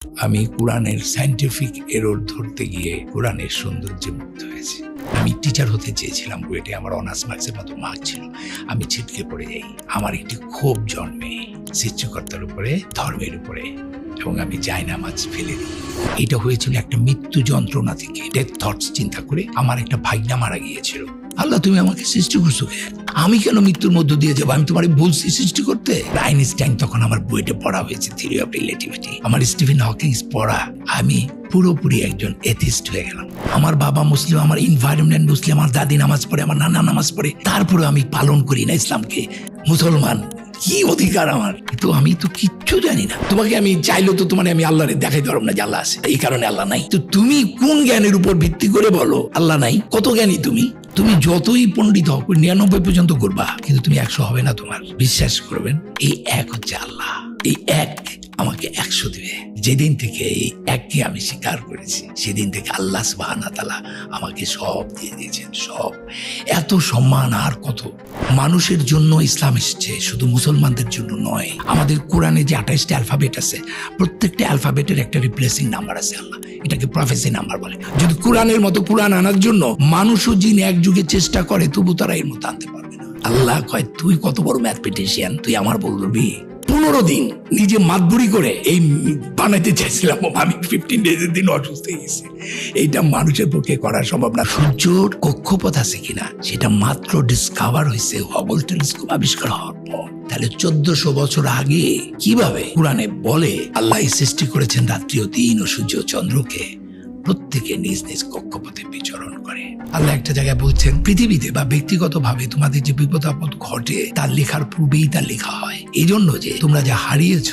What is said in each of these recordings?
আমি কোরআনের scientific error ধরতে গিয়ে কোরআনের সৌন্দর্যে মুগ্ধ হয়েছি। আমি টিচার হতে চেয়েছিলাম, বুয়েটে আমার অনার্স মার্কসের মতো মার্ক ছিল। আমি ছিটকে পড়ে যাই। আমার একটি ক্ষোভ জন্মে সৃষ্টিকর্তার উপরে, ধর্মের উপরে, এবং আমি জায়নামাজ ফেলে দিই। এটা হয়েছিল একটা মৃত্যু যন্ত্রণা থেকে, ডেথ থটস চিন্তা করে। আমার একটা ভাইনা মারা গিয়েছিল। আল্লাহ, তুমি আমাকে সৃষ্টি করছো, আমি কেন মৃত্যুর মধ্য দিয়ে যাবো? আমি তোমার বলছি সৃষ্টি করতে। আইনস্টাইন তখন আমার বইটা পড়া হয়েছে, থিওরি অফ রিলেটিভিটি। আমার স্টিফেন হকিংস পড়া। আমি পুরোপুরি একজন এথিস্ট হয়ে গেলাম। আমার বাবা মুসলিম, আমার এনভায়রনমেন্ট মুসলিম, আমার দাদি নামাজ পড়ে, আমার নানা নামাজ পড়ে, তারপরে আমি পালন করি না ইসলামকে। মুসলমান, কি অধিকার আমার? তো আমি তো কিচ্ছু জানি না। তোমাকে আমি চাইলেও তো তোমার আমি আল্লাহরে দেখাই পারব না যে আল্লাহ আছে, এই কারণে আল্লাহ নাই। তো তুমি কোন জ্ঞানের উপর ভিত্তি করে বলো আল্লাহ নাই? কত জ্ঞানী তুমি? তুমি যতই পণ্ডিত হও, 99 পর্যন্ত করবা, কিন্তু তুমি 100 হবে না। তোমার বিশ্বাস করবেন, এই এক হচ্ছে আল্লাহ। এই এক আমাকে 100 দিবে। যেদিন থেকে এই এককে আমি স্বীকার করেছি, সেদিন থেকে আল্লাহ সুবহানাহু ওয়া তাআলা আমাকে সব দিয়ে দিয়েছেন, সব। এত সম্মান আর কত? মানুষের জন্য ইসলাম এসেছে, শুধু মুসলমানদের জন্য নয়। আমাদের কোরআনে যে 28টা অ্যালফাবেট আছে, প্রত্যেকটা অ্যালফাবেটের একটা রিপ্লেসিং নাম্বার আছে। আল্লাহ এটাকে প্রফেসি নাম্বার বলে। যদি কোরআনের মতো কোরআন আনার জন্য মানুষ ও জিন এক যুগে চেষ্টা করে, তবু তারা এর মতো আনতে পারবে না। আল্লাহ কয়, তুই কত বড় ম্যাথমেটিশিয়ান, তুই আমার বলবি? 15 দিন নিজে মাতবুরি করে এই বানাইতে চাইছিলাম, আমি 15 ডেজের দিন অসুস্থ হয়ে গেছি। এইটা মানুষের পক্ষে করা সম্ভব না। সূর্যর কক্ষপথ আছে কিনা সেটা মাত্র ডিসকভার হয়েছে হাবল টেলিস্কোপ আবিষ্কার হওয়ার পর। তাহলে 1400 বছর আগে কিভাবে কোরআনে বলে আল্লাহ সৃষ্টি করেছেন রাত্রি ও দিন ও সূর্য ও চন্দ্রকে, প্রত্যেকে নিজ নিজ কক্ষপথে বিচরণ করে। আল্লাহ একটা জায়গায় বলছেন, পৃথিবীতে বা ব্যক্তিগতভাবে তোমাদের যে বিপদ আপদ ঘটে, তার লেখার পূর্বেই তার লেখা হয়। এই জন্য যে তোমরা যা হারিয়েছ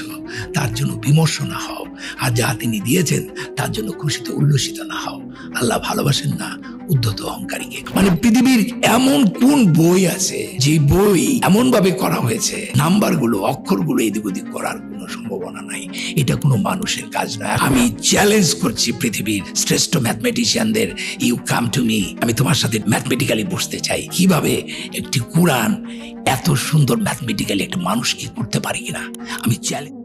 তার জন্য বিমর্ষ না হও, আর যা তিনি দিয়েছেন তার জন্য খুশিতে উল্লসিত না হও। আল্লাহ ভালোবাসেন না উদ্ধত অহংকারীকে। মানে পৃথিবীর এমন কোন বই আছে যে বই এমন ভাবে করা হয়েছে, নাম্বারগুলো, অক্ষরগুলো এদিক ওদিক করার কোনো সম্ভাবনা নাই। এটা কোনো মানুষের কাজ নয়। আমি চ্যালেঞ্জ করছি পৃথিবীর শ্রেষ্ঠ ম্যাথমেটিশিয়ানদের, ইউ কাম টু মি। আমি তোমার সাথে ম্যাথমেটিক্যালি বসতে চাই। কিভাবে একটি কোরআন এত সুন্দর ম্যাথমেটিক্যালি একটা মানুষ কি করতে পারে কিনা আমি চ্যালেঞ্জ।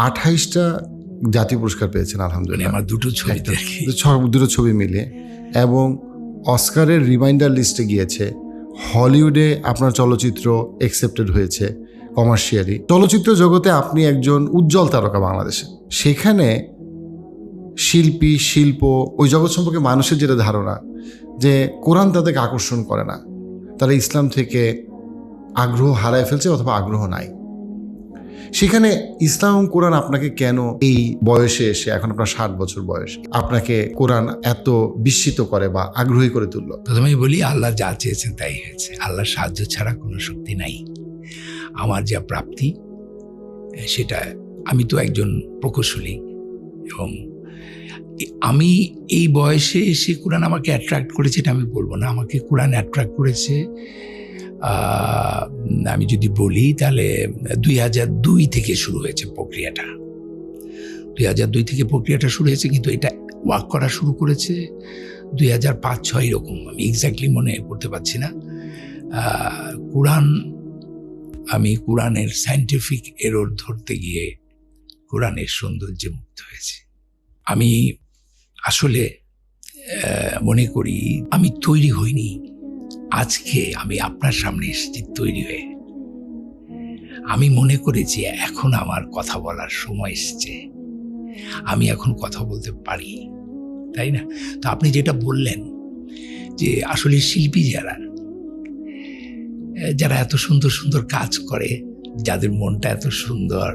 28টা জাতীয় পুরস্কার পেয়েছেন আলহামদুলিল্লাহ। আমার দুটো ছবি মিলিয়ে, এবং অস্কারের রিমাইন্ডার লিস্টে গিয়েছে। হলিউডে আপনার চলচ্চিত্র অ্যাকসেপ্টেড হয়েছে কমার্শিয়ালি। চলচ্চিত্র জগতে আপনি একজন উজ্জ্বল তারকা বাংলাদেশে। সেখানে শিল্পী, শিল্প, ওই জগৎ সম্পর্কে মানুষের যেটা ধারণা যে কোরআন তাদেরকে আকর্ষণ করে না, তারা ইসলাম থেকে আগ্রহ হারায় ফেলছে অথবা আগ্রহ নাই। সেখানে ইসলাম এবং কোরআন আপনাকে কেন এই বয়সে এসে, এখন আপনার 60 বছর বয়স, আপনাকে কোরআন এত বিস্মিত করে বা আগ্রহী করে তুললো? প্রথমেই বলি, আল্লাহ যা চেয়েছেন তাই হয়েছে। আল্লাহর সাহায্য ছাড়া কোনো শক্তি নাই। আমার যা প্রাপ্তি সেটা, আমি তো একজন প্রকৌশলী, এবং আমি এই বয়সে এসে কোরআন আমাকে অ্যাট্রাক্ট করেছে এটা আমি বলবো না। আমাকে কোরআন অ্যাট্রাক্ট করেছে, আমি যদি বলি তাহলে 2002 থেকে শুরু হয়েছে প্রক্রিয়াটা। 2002 থেকে প্রক্রিয়াটা শুরু হয়েছে, কিন্তু এটা ওয়ার্ক করা শুরু করেছে 2005-06 এরকম, আমি এক্স্যাক্টলি মনে করতে পারছি না। আমি কোরআনের সায়েন্টিফিক এরর ধরতে গিয়ে কোরআনের সৌন্দর্যে মুগ্ধ হয়েছি। আমি আসলে মনে করি আমি তৈরি হইনি, আজকে আমি আপনার সামনে এসেছি তৈরি হয়ে। আমি মনে করেছি এখন আমার কথা বলার সময় এসেছে, আমি এখন কথা বলতে পারি, তাই না? তো আপনি যেটা বললেন যে আসলে শিল্পী যারা এত সুন্দর সুন্দর কাজ করে, যাদের মনটা এত সুন্দর,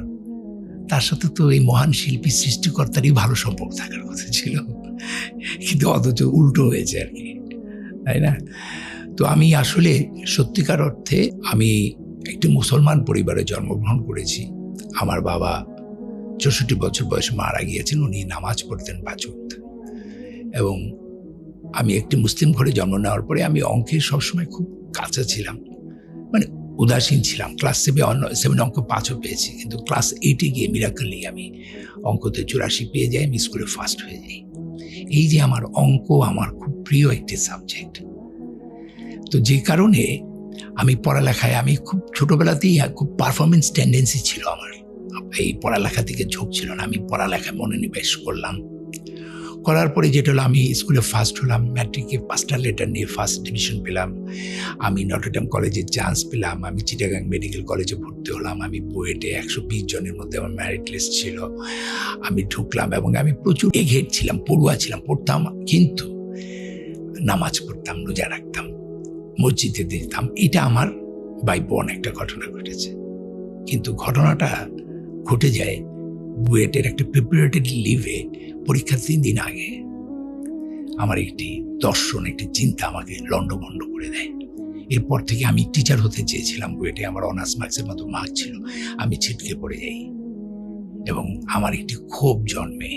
তার সাথে তো এই মহান শিল্পী সৃষ্টিকর্তারই ভালো সম্পর্ক থাকার কথা ছিল, কিন্তু অথচ উল্টো হয়েছে আর কি, তাই না? তো আমি আসলে সত্যিকার অর্থে আমি একটি মুসলমান পরিবারে জন্মগ্রহণ করেছি। আমার বাবা 64 বছর বয়সে মারা গিয়েছেন। উনি নামাজ পড়তেন 5 ওয়াক্ত, এবং আমি একটি মুসলিম ঘরে জন্ম নেওয়ার পরে আমি অঙ্কে সবসময় খুব কাছে ছিলাম, মানে উদাসীন ছিলাম। ক্লাস 7 অঙ্ক 5ও পেয়েছি, কিন্তু ক্লাস 8-এ গিয়ে মিরাকলি আমি অঙ্কতে 84 পেয়ে যাই, আমি স্কুলে ফার্স্ট হয়ে যাই। এই যে আমার অঙ্ক আমার খুব প্রিয় একটি সাবজেক্ট। তো যে কারণে আমি পড়ালেখায়, আমি খুব ছোটবেলাতেই খুব পারফরমেন্স টেন্ডেন্সি ছিল আমার। এই পড়ালেখা থেকে ঝোঁক ছিল না। আমি পড়ালেখায় মনোনিবেশ করলাম। করার পরে যেটা হলো, আমি স্কুলে ফার্স্ট হলাম, ম্যাট্রিকে 5টা লেটার নিয়ে ফার্স্ট ডিভিশন পেলাম। আমি নটরডেম কলেজে চান্স পেলাম। আমি চিটাগাং মেডিকেল কলেজে ভর্তি হলাম। আমি বুয়েটে 120 জনের মধ্যে আমার মেরিট লিস্ট ছিল। আমি ঢুকলাম এবং আমি প্রচুর এঘেট ছিলাম, পড়ুয়া ছিলাম, পড়তাম, কিন্তু নামাজ পড়তাম, রোজা রাখতাম, মসজিদে দিতাম। এটা আমার বাই বোন একটা ঘটনা ঘটেছে। কিন্তু ঘটনাটা ঘটে যায় বুয়েটের একটা প্রিপারেটরি লিভে পরীক্ষার 3 দিন আগে। আমার একটি দর্শন, একটি চিন্তা আমাকে লন্ডভন্ড করে দেয়। এরপর থেকে আমি টিচার হতে চেয়েছিলাম বুয়েটে, আমার অনার্স মার্কসের মতো মার্ক ছিল। আমি ছিটকে পড়ে যাই এবং আমার একটি ক্ষোভ জন্মে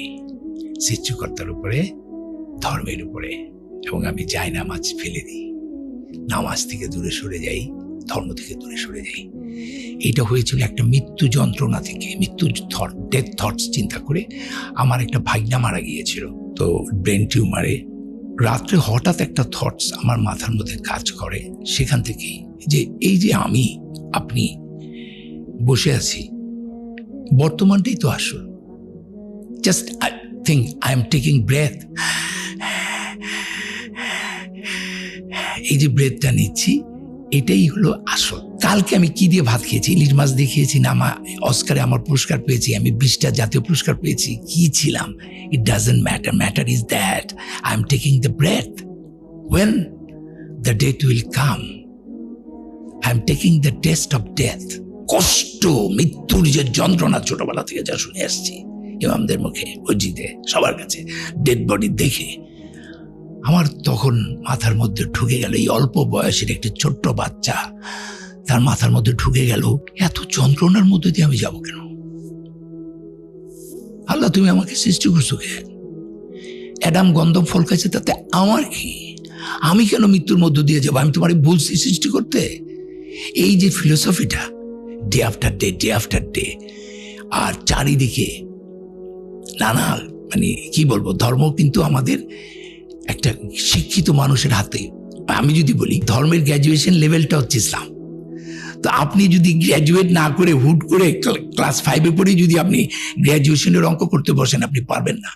সৃষ্টিকর্তার উপরে, ধর্মের উপরে, এবং আমি যাই নামাজ ফেলে দিই, নামাজ থেকে দূরে সরে যাই, ধর্ম থেকে দূরে সরে যাই। এটা হয়েছিল একটা মৃত্যু যন্ত্রণা থেকে, মৃত্যু ডেথ থটস চিন্তা করে। আমার একটা ভাইনা মারা গিয়েছিল, তো ব্রেন টিউমারে। রাত্রে হঠাৎ একটা থটস আমার মাথার মধ্যে কাজ করে, সেখান থেকেই যে এই যে আমি, আপনি বসে আছি, বর্তমানটাই তো আসল। Just I think I am taking breath, এই যে ব্রেথটা নিচ্ছি, এটাই হলো আসল। কালকে আমি কি দিয়ে ভাত খেয়েছি? ইলিশ মাছ দিয়ে খেয়েছি না অস্কারে আমার পুরস্কার পেয়েছি, আমি 20টা জাতীয় পুরস্কার পেয়েছি, কি ছিলাম? It doesn't matter. Matter is that I am taking the breath. When the date will come, I am taking the test of death. কষ্ট, মৃত্যুর যে যন্ত্রণা ছোটবেলা থেকে যা শুনে আসছি ইমামদের মুখে, মসজিদে, সবার কাছে, ডেড বডি দেখে আমার তখন মাথার মধ্যে ঢুকে গেল, এই অল্প বয়সের একটা ছোট্ট বাচ্চা, তার মাথার মধ্যে ঢুকে গেল, এত যন্ত্রণার মধ্যে দিয়ে আমি যাব কেন? আল্লাহ, তুমি আমাকে সৃষ্টি করছো কে? অ্যাডাম গন্ধম ফল খাইছে, তাতে আমার কি? আমি কেন মৃত্যুর মধ্য দিয়ে যাবো? আমি তোমার বলছি সৃষ্টি করতে। এই যে ফিলোসফিটা, day after day, day after day, আর চারিদিকে নানা, মানে কি বলবো, ধর্ম কিন্তু আমাদের একটা শিক্ষিত মানুষের হাতে। আমি যদি বলি ধর্মের গ্র্যাজুয়েশন লেভেলটা হচ্ছে ইসলাম, তো আপনি যদি গ্র্যাজুয়েট না করে হুট করে ক্লাস 5-এ পড়ে যদি আপনি গ্র্যাজুয়েশনের অঙ্ক করতে বসেন, আপনি পারবেন না।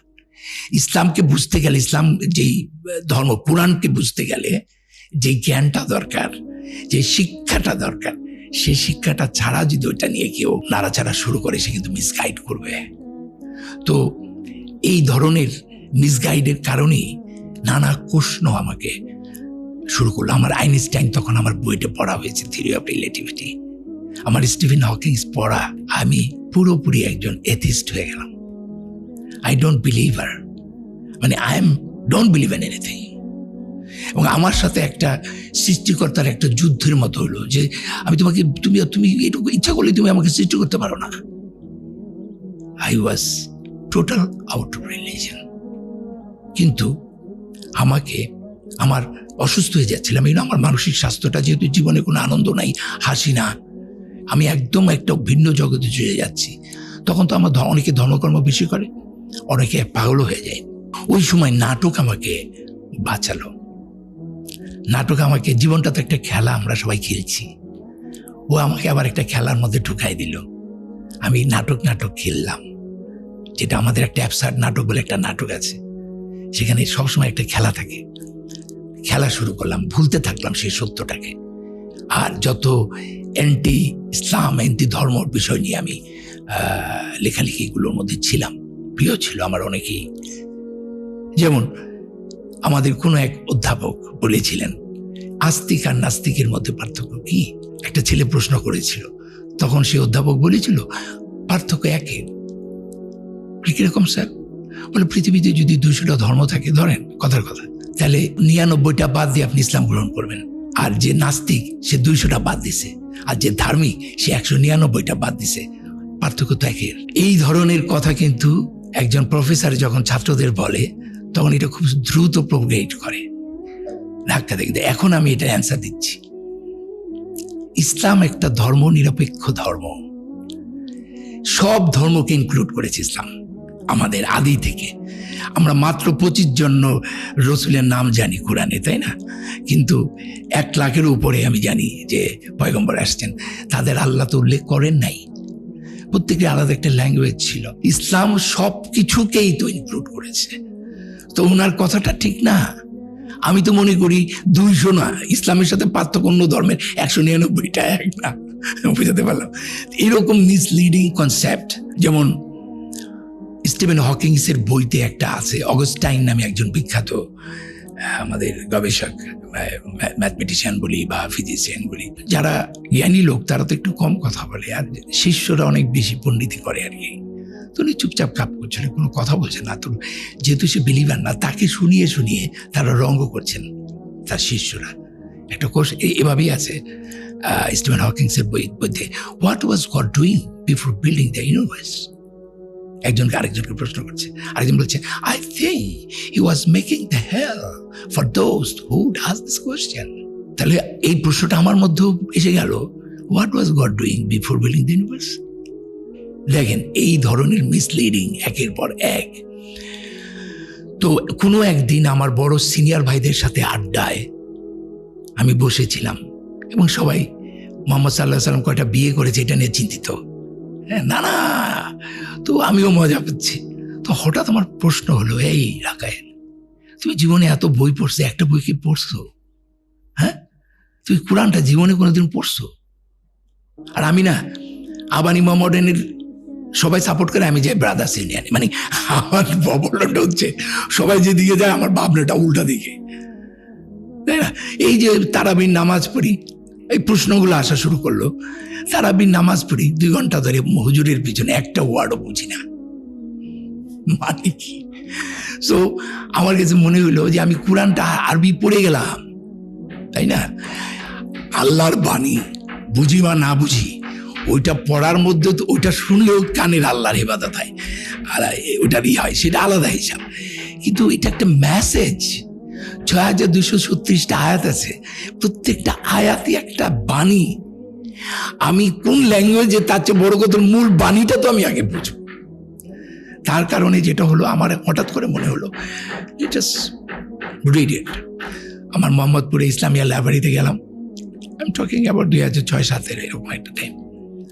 ইসলামকে বুঝতে গেলে, ইসলাম যেই ধর্ম, কোরআনকে বুঝতে গেলে যে জ্ঞানটা দরকার, যে শিক্ষাটা দরকার, সেই শিক্ষাটা ছাড়া যদি ওইটা নিয়ে কেউ নাড়াচাড়া শুরু করে, সে কিন্তু মিসগাইড করবে। তো এই ধরনের মিসগাইডের কারণেই নানা প্রশ্ন আমাকে শুরু করলো। আমার আইনস্টাইন তখন আমার বইটা পড়া হয়েছে, থিওরি অফ রিলেটিভিটি, আমার স্টিফেন হকিংস পড়া। আমি পুরোপুরি একজন এথিস্ট হয়ে গেলাম। আই ডোন্ট বিলিভার, মানে I am don't believe in anything. এবং আমার সাথে একটা সৃষ্টিকর্তার একটা যুদ্ধের মতো হলো যে আমি তোমাকে, তুমি এটুকু ইচ্ছা করলে তুমি আমাকে সৃষ্টি করতে পারো না। I was total out of religion. কিন্তু আমাকে, আমার অসুস্থ হয়ে যাচ্ছিলাম, এই আমার মানসিক স্বাস্থ্যটা, যেহেতু জীবনে কোনো আনন্দ নাই, হাসি না, আমি একদম একটা ভিন্ন জগতে চলে যাচ্ছি। তখন তো আমার অনেকে ধর্মকর্ম বেশি করে, অনেকে পাগল হয়ে যায়। ওই সময় নাটক আমাকে বাঁচালো। নাটক আমাকে, জীবনটা তো একটা খেলা, আমরা সবাই খেলছি, ও আমাকে আবার একটা খেলার মধ্যে ঢুকাই দিল। আমি নাটক খেললাম, যেটা আমাদের একটা অ্যাবসার্ড নাটক বলে একটা নাটক আছে, সেখানে সবসময় একটা খেলা থাকে। খেলা শুরু করলাম, ভুলতে থাকলাম সেই সত্যটাকে। আর যত অ্যান্টি ইসলাম, অ্যান্টি ধর্মর বিষয় নিয়ে আমি লেখালেখিগুলোর মধ্যে ছিলাম, প্রিয় ছিল আমার অনেকেই। যেমন আমাদের কোনো এক অধ্যাপক বলেছিলেন, আস্তিক আর নাস্তিকের মধ্যে পার্থক্য কি? একটা ছেলে প্রশ্ন করেছিল, তখন সে অধ্যাপক বলেছিল পার্থক্য একই। কিরকম স্যার? বলে, পৃথিবীতে যদি 200টা ধর্ম থাকে, ধরেন কথার কথা, তাহলে 99টা বাদ দিয়ে আপনি ইসলাম গ্রহণ করবেন। আর যে নাস্তিক, সে 200টা বাদ দিছে, আর যে ধার্মিক, সে 199টা বাদ দিছে। পার্থক্য তো একের। এই ধরনের কথা কিন্তু একজন প্রফেসর যখন ছাত্রদের বলে, তখন এটা খুব দ্রুত প্রোগ্রেট করে, ধাক্কা দেখতে। এখন আমি এটা অ্যান্সার দিচ্ছি। ইসলাম একটা ধর্ম নিরপেক্ষ ধর্ম, সব ধর্মকে ইনক্লুড করেছে ইসলাম। আমাদের আদি থেকে আমরা মাত্র 25 জন রসুলের নাম জানি কোরআনে, তাই না? কিন্তু 1 লাখের উপরে আমি জানি যে পয়গম্বর আসছেন, তাদের আল্লাহ তো উল্লেখ করেন নাই। প্রত্যেকের আলাদা একটা ল্যাঙ্গুয়েজ ছিল। ইসলাম সব কিছুকেই তো ইনক্লুড করেছে, তো ওনার কথাটা ঠিক না। আমি তো মনে করি 200 না, ইসলামের সাথে পার্থক্য অন্য ধর্মের 199টা এক না, বুঝাতে পারলাম। এরকম মিসলিডিং কনসেপ্ট, যেমন স্টিভেন হকিংসের বইতে একটা আছে, অগস্টাইন নামে একজন বিখ্যাত আমাদের গবেষক, ম্যাথমেটিশিয়ান বলি বা ফিজিশিয়ান বলি, যারা জ্ঞানী লোক তারা তো একটু কম কথা বলে, আর শিষ্যরা অনেক বেশি পণ্ডিতি করে আর কি। তো উনি চুপচাপ কাপ করছেন, কোনো কথা বলছেন না। তো যেহেতু সে বিলিভার না, তাকে শুনিয়ে শুনিয়ে তারা রঙ্গ করছেন তার শিষ্যরা। একটা কোর্স এভাবেই আছে স্টিভেন হকিংসের বইতে, what was God doing before building the universe. একজনকে আরেকজনকে প্রশ্ন করছে, আরেকজন বলছে, I think he was making the hell for those who ask this question. তাহলে এই প্রশ্নটা আমার মধ্যেও এসে গেল, what was God doing before building the universe. দেখেন এই ধরনের মিসলিডিং একের পর এক। তো কোনো একদিন আমার বড় সিনিয়র ভাইদের সাথে আড্ডায় আমি বসেছিলাম, এবং সবাই মোহাম্মদ সাল্লাহ সাল্লাম কয়টা বিয়ে করেছে এটা নিয়ে চিন্তিত। হ্যাঁ, না না, তো আমিও মজা পাচ্ছি। তো হঠাৎ আমার প্রশ্ন হলো, এই রাকায়েল, তুমি জীবনে এত বই পড়ছো, একটা বই কি পড়ছো? হ্যাঁ, তুমি কোরআনটা জীবনে কোনোদিন পড়ছো? আর আমি না আবানি মোহাম্মদের সবাই সাপোর্ট করে, আমি যাই ব্রাদার্স ইউনিয়নে। মানে আমার প্রবলেমটা হচ্ছে সবাই যেদিকে যায় আমার ভাবনাটা উল্টা দিকে, তাই না? এই যে তারাবির নামাজ পড়ি, এই প্রশ্নগুলো আসা শুরু করলো। তারাবির নামাজ পড়ি 2 ঘন্টা ধরে, হুজুরের পিছনে একটা ওয়ার্ডও বুঝি না মানে কি। সো আমার কাছে মনে হলো যে আমি কোরআনটা আরবি পড়ে গেলাম, তাই না? আল্লাহর বাণী বুঝি বা না বুঝি, ওইটা পড়ার মধ্যে তো ওইটা শুনলেও কানের আল্লাহর ইবাদত হয়, আর ওইটারই হয়, সেটা আলাদা হিসাব। কিন্তু এটা একটা মেসেজ, 6236টা আয়াত আছে, প্রত্যেকটা আয়াতই একটা বাণী। আমি কোন ল্যাঙ্গুয়েজে, তার চেয়ে বড় কথা মূল বাণীটা তো আমি আগে বুঝবো। তার কারণে যেটা হলো, আমার হঠাৎ করে মনে হলো ইট ইজ ব্রিলিয়েন্ট। আমার মোহাম্মদপুরে ইসলামিয়া লাইব্রেরিতে গেলাম, আই এম টকিং অ্যাবাউট 2006-07 এরকম একটা টাইম।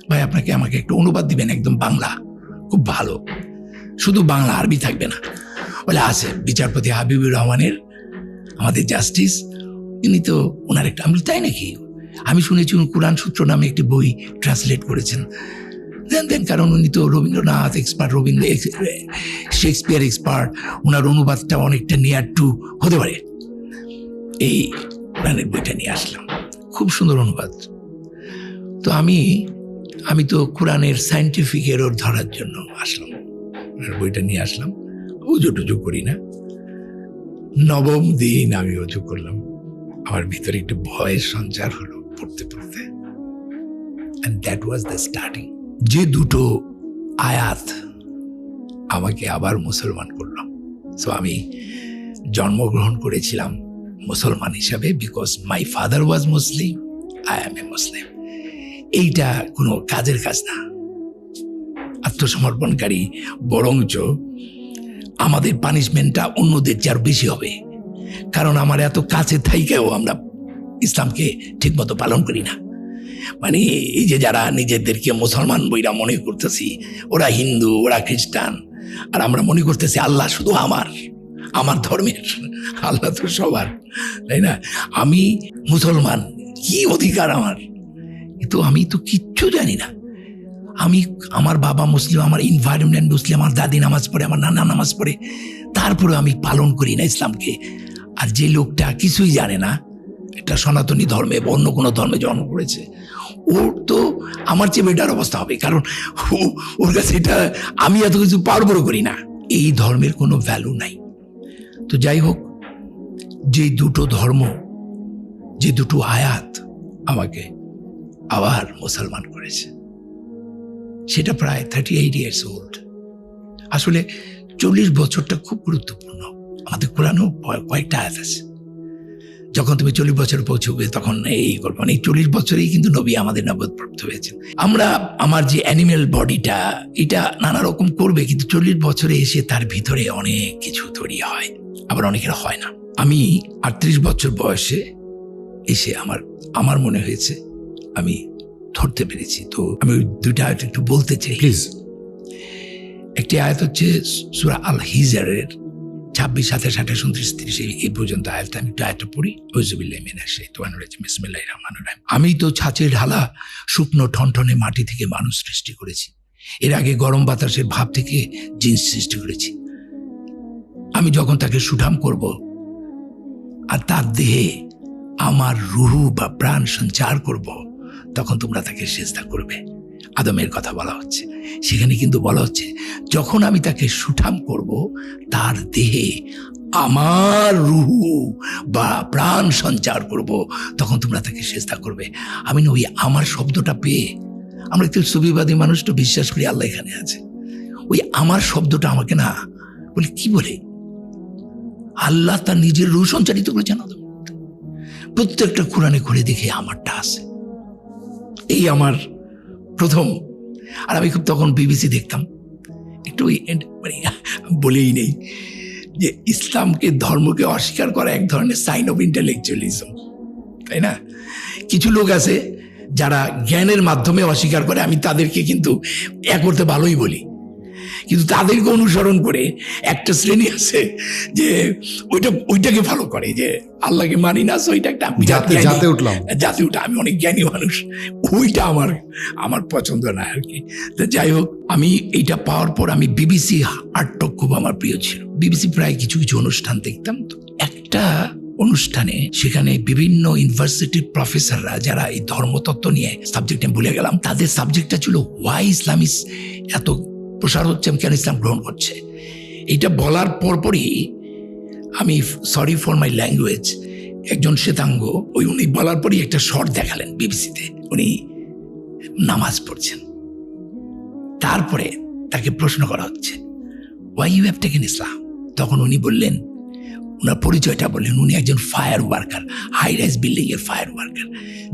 ভাই, আপনাকে আমাকে একটু অনুবাদ দিবেন, একদম বাংলা, খুব ভালো, শুধু বাংলা, আরবি থাকবে না। বলে আছে বিচারপতি হাবিবুর রহমানের, আমাদের জাস্টিস, ইনি তো ওনার একটা। আমি তাই নাকি? আমি শুনেছি উনি কোরআন সূত্র নামে একটি বই ট্রান্সলেট করেছেন। দেন কারণ উনি তো রবীন্দ্রনাথ এক্সপার্ট, শেক্সপিয়ার এক্সপার্ট, ওনার অনুবাদটা অনেকটা নিয়ার টু হতে পারে। এই কোরআনের বইটা নিয়ে আসলাম, খুব সুন্দর অনুবাদ। তো আমি তো কোরআনের সায়েন্টিফিক এরর ধরার জন্য আসলাম, বইটা নিয়ে আসলাম। উজু টুজু করি না, 9ম দিন আমি উজু করলাম, আমার ভিতরে একটু ভয়ের সঞ্চার হলো পড়তে পড়তে। And that was the starting. যে দুটো আয়াত আমাকে আবার মুসলমান করলাম। সো আমি জন্মগ্রহণ করেছিলাম মুসলমান হিসাবে, because my father was Muslim, I am a Muslim. এইটা কোনো কাজের কাজ না, আত্মসমর্পণকারী, বরঞ্চ আমাদের পানিশমেন্টটা অন্যদের চেয়ে আরো বেশি হবে। কারণ আমার এত কাছে থাইকেও আমরা ইসলামকে ঠিকমতো পালন করি না। মানে এই যে যারা নিজেদেরকে মুসলমান বইরা মনে করতেছি, ওরা হিন্দু, ওরা খ্রিস্টান, আর আমরা মনে করতেছি আল্লাহ শুধু আমার ধর্মের, আল্লাহ তো সবার, তাই না? আমি মুসলমান, কি অধিকার আমার? কিন্তু আমি তো কিচ্ছু জানি না। আমার বাবা মুসলিম, আমার এনভায়রনমেন্ট মুসলিম, আমার দাদি নামাজ পড়ে, আমার নানা নামাজ পড়ে, তারপরে আমি পালন করি না ইসলামকে। আর যে লোকটা কিছুই জানে না, একটা সনাতনী ধর্মে বা অন্য কোনো ধর্মে জন্ম করেছে, ওর তো আমার চেয়ে বেটার অবস্থা হবে, কারণ ওর কাছে এটা, আমি এত কিছু পারবো করি না। এই ধর্মের কোনো ভ্যালু নাই। তো যাই হোক, যে দুটো ধর্ম, যে দুটো আয়াত আমাকে আবার মুসলমান করেছে, সেটা প্রায় 38 years old। আসলে 40 বছরটা খুব গুরুত্বপূর্ণ। আমাদের কোরআনেও কয়েকটা আয়াত আছে, যখন তুমি 40 বছর পৌঁছবে তখন এই করবো। মানে এই 40 বছরেই কিন্তু নবী আমাদের নবুয়ত হয়েছেন। আমার যে অ্যানিমেল বডিটা, এটা নানা রকম করবে, কিন্তু 40 বছরে এসে তার ভিতরে অনেক কিছু তৈরি হয়, আবার অনেকের হয় না। আমি 38 বছর বয়সে এসে আমার মনে হয়েছে আমি ধরতে পেরেছি। তো আমি ওই দুইটা আয়াত একটু বলতে চাই। প্লিজ। একটি আয়াত হচ্ছে সূরা আল হিজরের 26, 27, 28, 29, 30 এই পর্যন্ত আয়াত। আমি একটু আয়াতটা পড়ি। আউযুবিল্লাহি মিনাশ শাইতানির রাজিম। বিসমিল্লাহির রহমানির রহিম। আমি তো ছাঁচে ঢালা শুকনো ঠনঠনে মাটি থেকে মানুষ সৃষ্টি করেছি। এর আগে গরম বাতাসের ভাব থেকে জিন্স সৃষ্টি করেছি। আমি যখন তাকে সুঠাম করব আর তার দেহে আমার রুহু বা প্রাণ সঞ্চার করব, তখন তোমরা তাকে সিজদা করবে। আদমের কথা বলা হচ্ছে সেখানে, কিন্তু বলা হচ্ছে যখন আমি তাকে সুঠাম করব তার দেহে আমার রুহু বা প্রাণ সঞ্চার করব, তখন তোমরা তাকে সিজদা করবে। আমি না ওই আমার শব্দটা পেয়ে, আমরা একটু সুবিবাদী মানুষ তো বিশ্বাস করি আল্লাহ এখানে আছে, ওই আমার শব্দটা আমাকে না বলে কি বলে আল্লাহ তার নিজের রূহ সঞ্চারিত করেছেন। প্রত্যেকটা কোরআনে খুলে দেখে আমারটা আছে, এই আমার প্রথম। আর আমি খুব তখন বিবিসি দেখতাম, একটু মানে বলেই নেই যে ইসলামকে ধর্মকে অস্বীকার করা এক ধরনের সাইন অফ ইন্টেলেকচুয়ালিজম, তাই না? কিছু লোক আছে যারা জ্ঞানের মাধ্যমে অস্বীকার করে, আমি তাদেরকে কিন্তু করতে ভালোই বলি, কিন্তু তাদেরকে অনুসরণ করে একটা শ্রেণী আছে যে ওইটাকে ফলো করে, যে আল্লাহকে মানি না, ওইটা একটা জাতে উঠলাম, আমি অনেক জ্ঞানী মানুষ, ওইটা আমার পছন্দ না আর কি। তো যাই হোক, আমি এইটা পাওয়ার পর আমি বিবিসি আর্টক খুব আমার প্রিয় ছিল। বিবিসি প্রায় কিছু কিছু অনুষ্ঠান দেখতাম। তো একটা অনুষ্ঠানে সেখানে বিভিন্ন ইউনিভার্সিটির প্রফেসররা যারা এই ধর্মতত্ত্ব নিয়ে, সাবজেক্ট আমি ভুলে গেলাম, তাদের সাবজেক্টটা ছিল ওয়াই ইসলাম ইস এত প্রসার হচ্ছে, কেন ইসলাম গ্রহণ করছে। এটা বলার পরপরই আমি, সরি ফর মাই ল্যাঙ্গুয়েজ, একজন শ্বেতাঙ্গ উনি বলার পরই একটা শর্ট দেখালেন বিবিসিতে, উনি নামাজ পড়ছেন। তারপরে তাকে প্রশ্ন করা হচ্ছে why you have taken Islam. তখন উনি বললেন, ওনার পরিচয়টা বললেন, উনি একজন fire worker, high rise building এর ফায়ার ওয়ার্কার।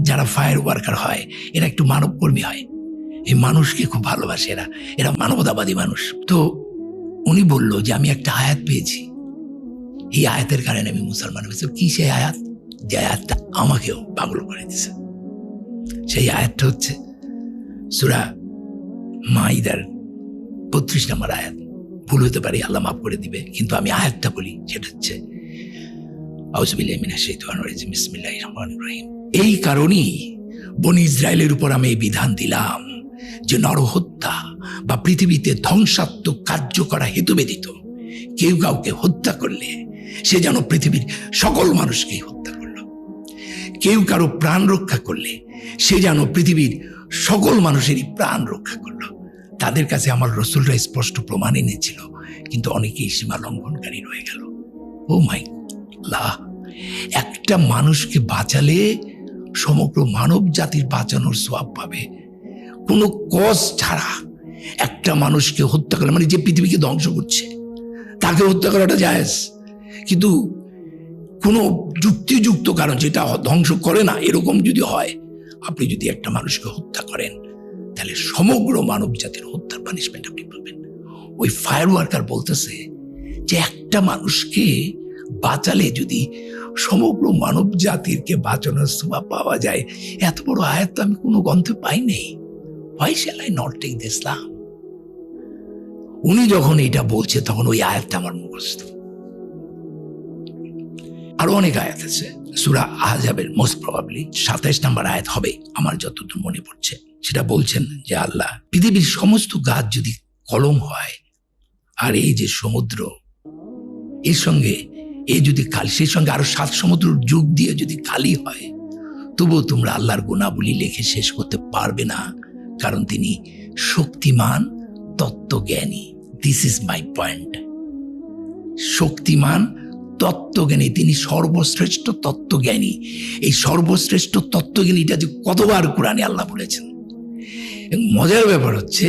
যারা ফায়ার ওয়ার্কার হয় এরা একটু মানবকর্মী হয়, এই মানুষকে খুব ভালোবাসে, এরা মানবতাবাদী মানুষ। তো উনি বলল যে আমি একটা আয়াত পেয়েছি, এই আয়াতের কারণে আমি মুসলমান হয়েছি। কি সেই আয়াত? যে আয়াতটা আমাকেও পাগল করে দিয়েছে। সেই আয়াতটা হচ্ছে সূরা মাইদার 32 নম্বর আয়াত। ভুল হতে পারে, আল্লাহ মাফ করে দিবে, কিন্তু আমি আয়াতটা বলি, সেটা হচ্ছে আউযুবিল্লাহি মিনাশ শাইতানির রাজিম। বিসমিল্লাহির রহমানির রহিম। এই কারণেই বনি ইসরায়েলের উপর আমি এই বিধান দিলাম যে নরহত্যা বা পৃথিবীতে ধ্বংসাত্মক কার্য করা হেতু ব্যতীত কেউ কাউকে হত্যা করলে সে যেন পৃথিবীর সকল মানুষকেই হত্যা করল। কেউ কারো প্রাণ রক্ষা করলে সে যেন পৃথিবীর সকল মানুষেরই প্রাণ রক্ষা করল। তাদের কাছে আমার রাসূলরা স্পষ্ট প্রমাণ এনেছিল, কিন্তু অনেকেই সীমা লঙ্ঘনকারী রয়ে গেল। ও মাই আল্লাহ, একটা মানুষকে বাঁচালে সমগ্র মানব জাতির বাঁচানোর সওয়াব পাবে। কোনো কজ ছাড়া একটা মানুষকে হত্যা করলে, মানে যে পৃথিবীকে ধ্বংস করছে তাকে হত্যা করাটা জায়েজ, কিন্তু কোনো যুক্তিযুক্ত কারণ যেটা ধ্বংস করে না, এরকম যদি হয়, আপনি যদি একটা মানুষকে হত্যা করেন তাহলে সমগ্র মানব জাতির হত্যার পানিশমেন্ট আপনি পাবেন। ওই ফায়ার ওয়ার্কার বলতেছে যে একটা মানুষকে বাঁচালে যদি সমগ্র মানব জাতিরকে বাঁচানোর সওয়াব পাওয়া যায়, এত বড় আয়াত তো আমি কোনো গ্রন্থে পাই নাই। Why shall I not take the Islam? উনি যখন এটা বলছে তখন ওই আয়াতটা আমার মুখস্থ। আরো অনেক আয়াত আছে, সূরা আহজাবের মোস্ট প্রবাবলি 27 নম্বর আয়াত হবে আমার যতদূর মনে পড়ছে। সেটা বলছেন যে আল্লাহ, পৃথিবীর সমস্ত গাছ যদি কলম হয় আর এই যে সমুদ্র এর সঙ্গে যদি কালি, সেই সঙ্গে আরো 7 সমুদ্র যুগ দিয়ে যদি কালি হয়, তবুও তোমরা আল্লাহর গুণাবলী লেখে শেষ করতে পারবে না, কারণ তিনি শক্তিমান তত্ত্বজ্ঞানী। This is my point. শক্তিমান তত্ত্বজ্ঞানী, তিনি সর্বশ্রেষ্ঠ তত্ত্বজ্ঞানী। এই সর্বশ্রেষ্ঠ তত্ত্বজ্ঞানীটা যে কতবার কোরআনে আল্লাহ বলেছেন। মজার ব্যাপার হচ্ছে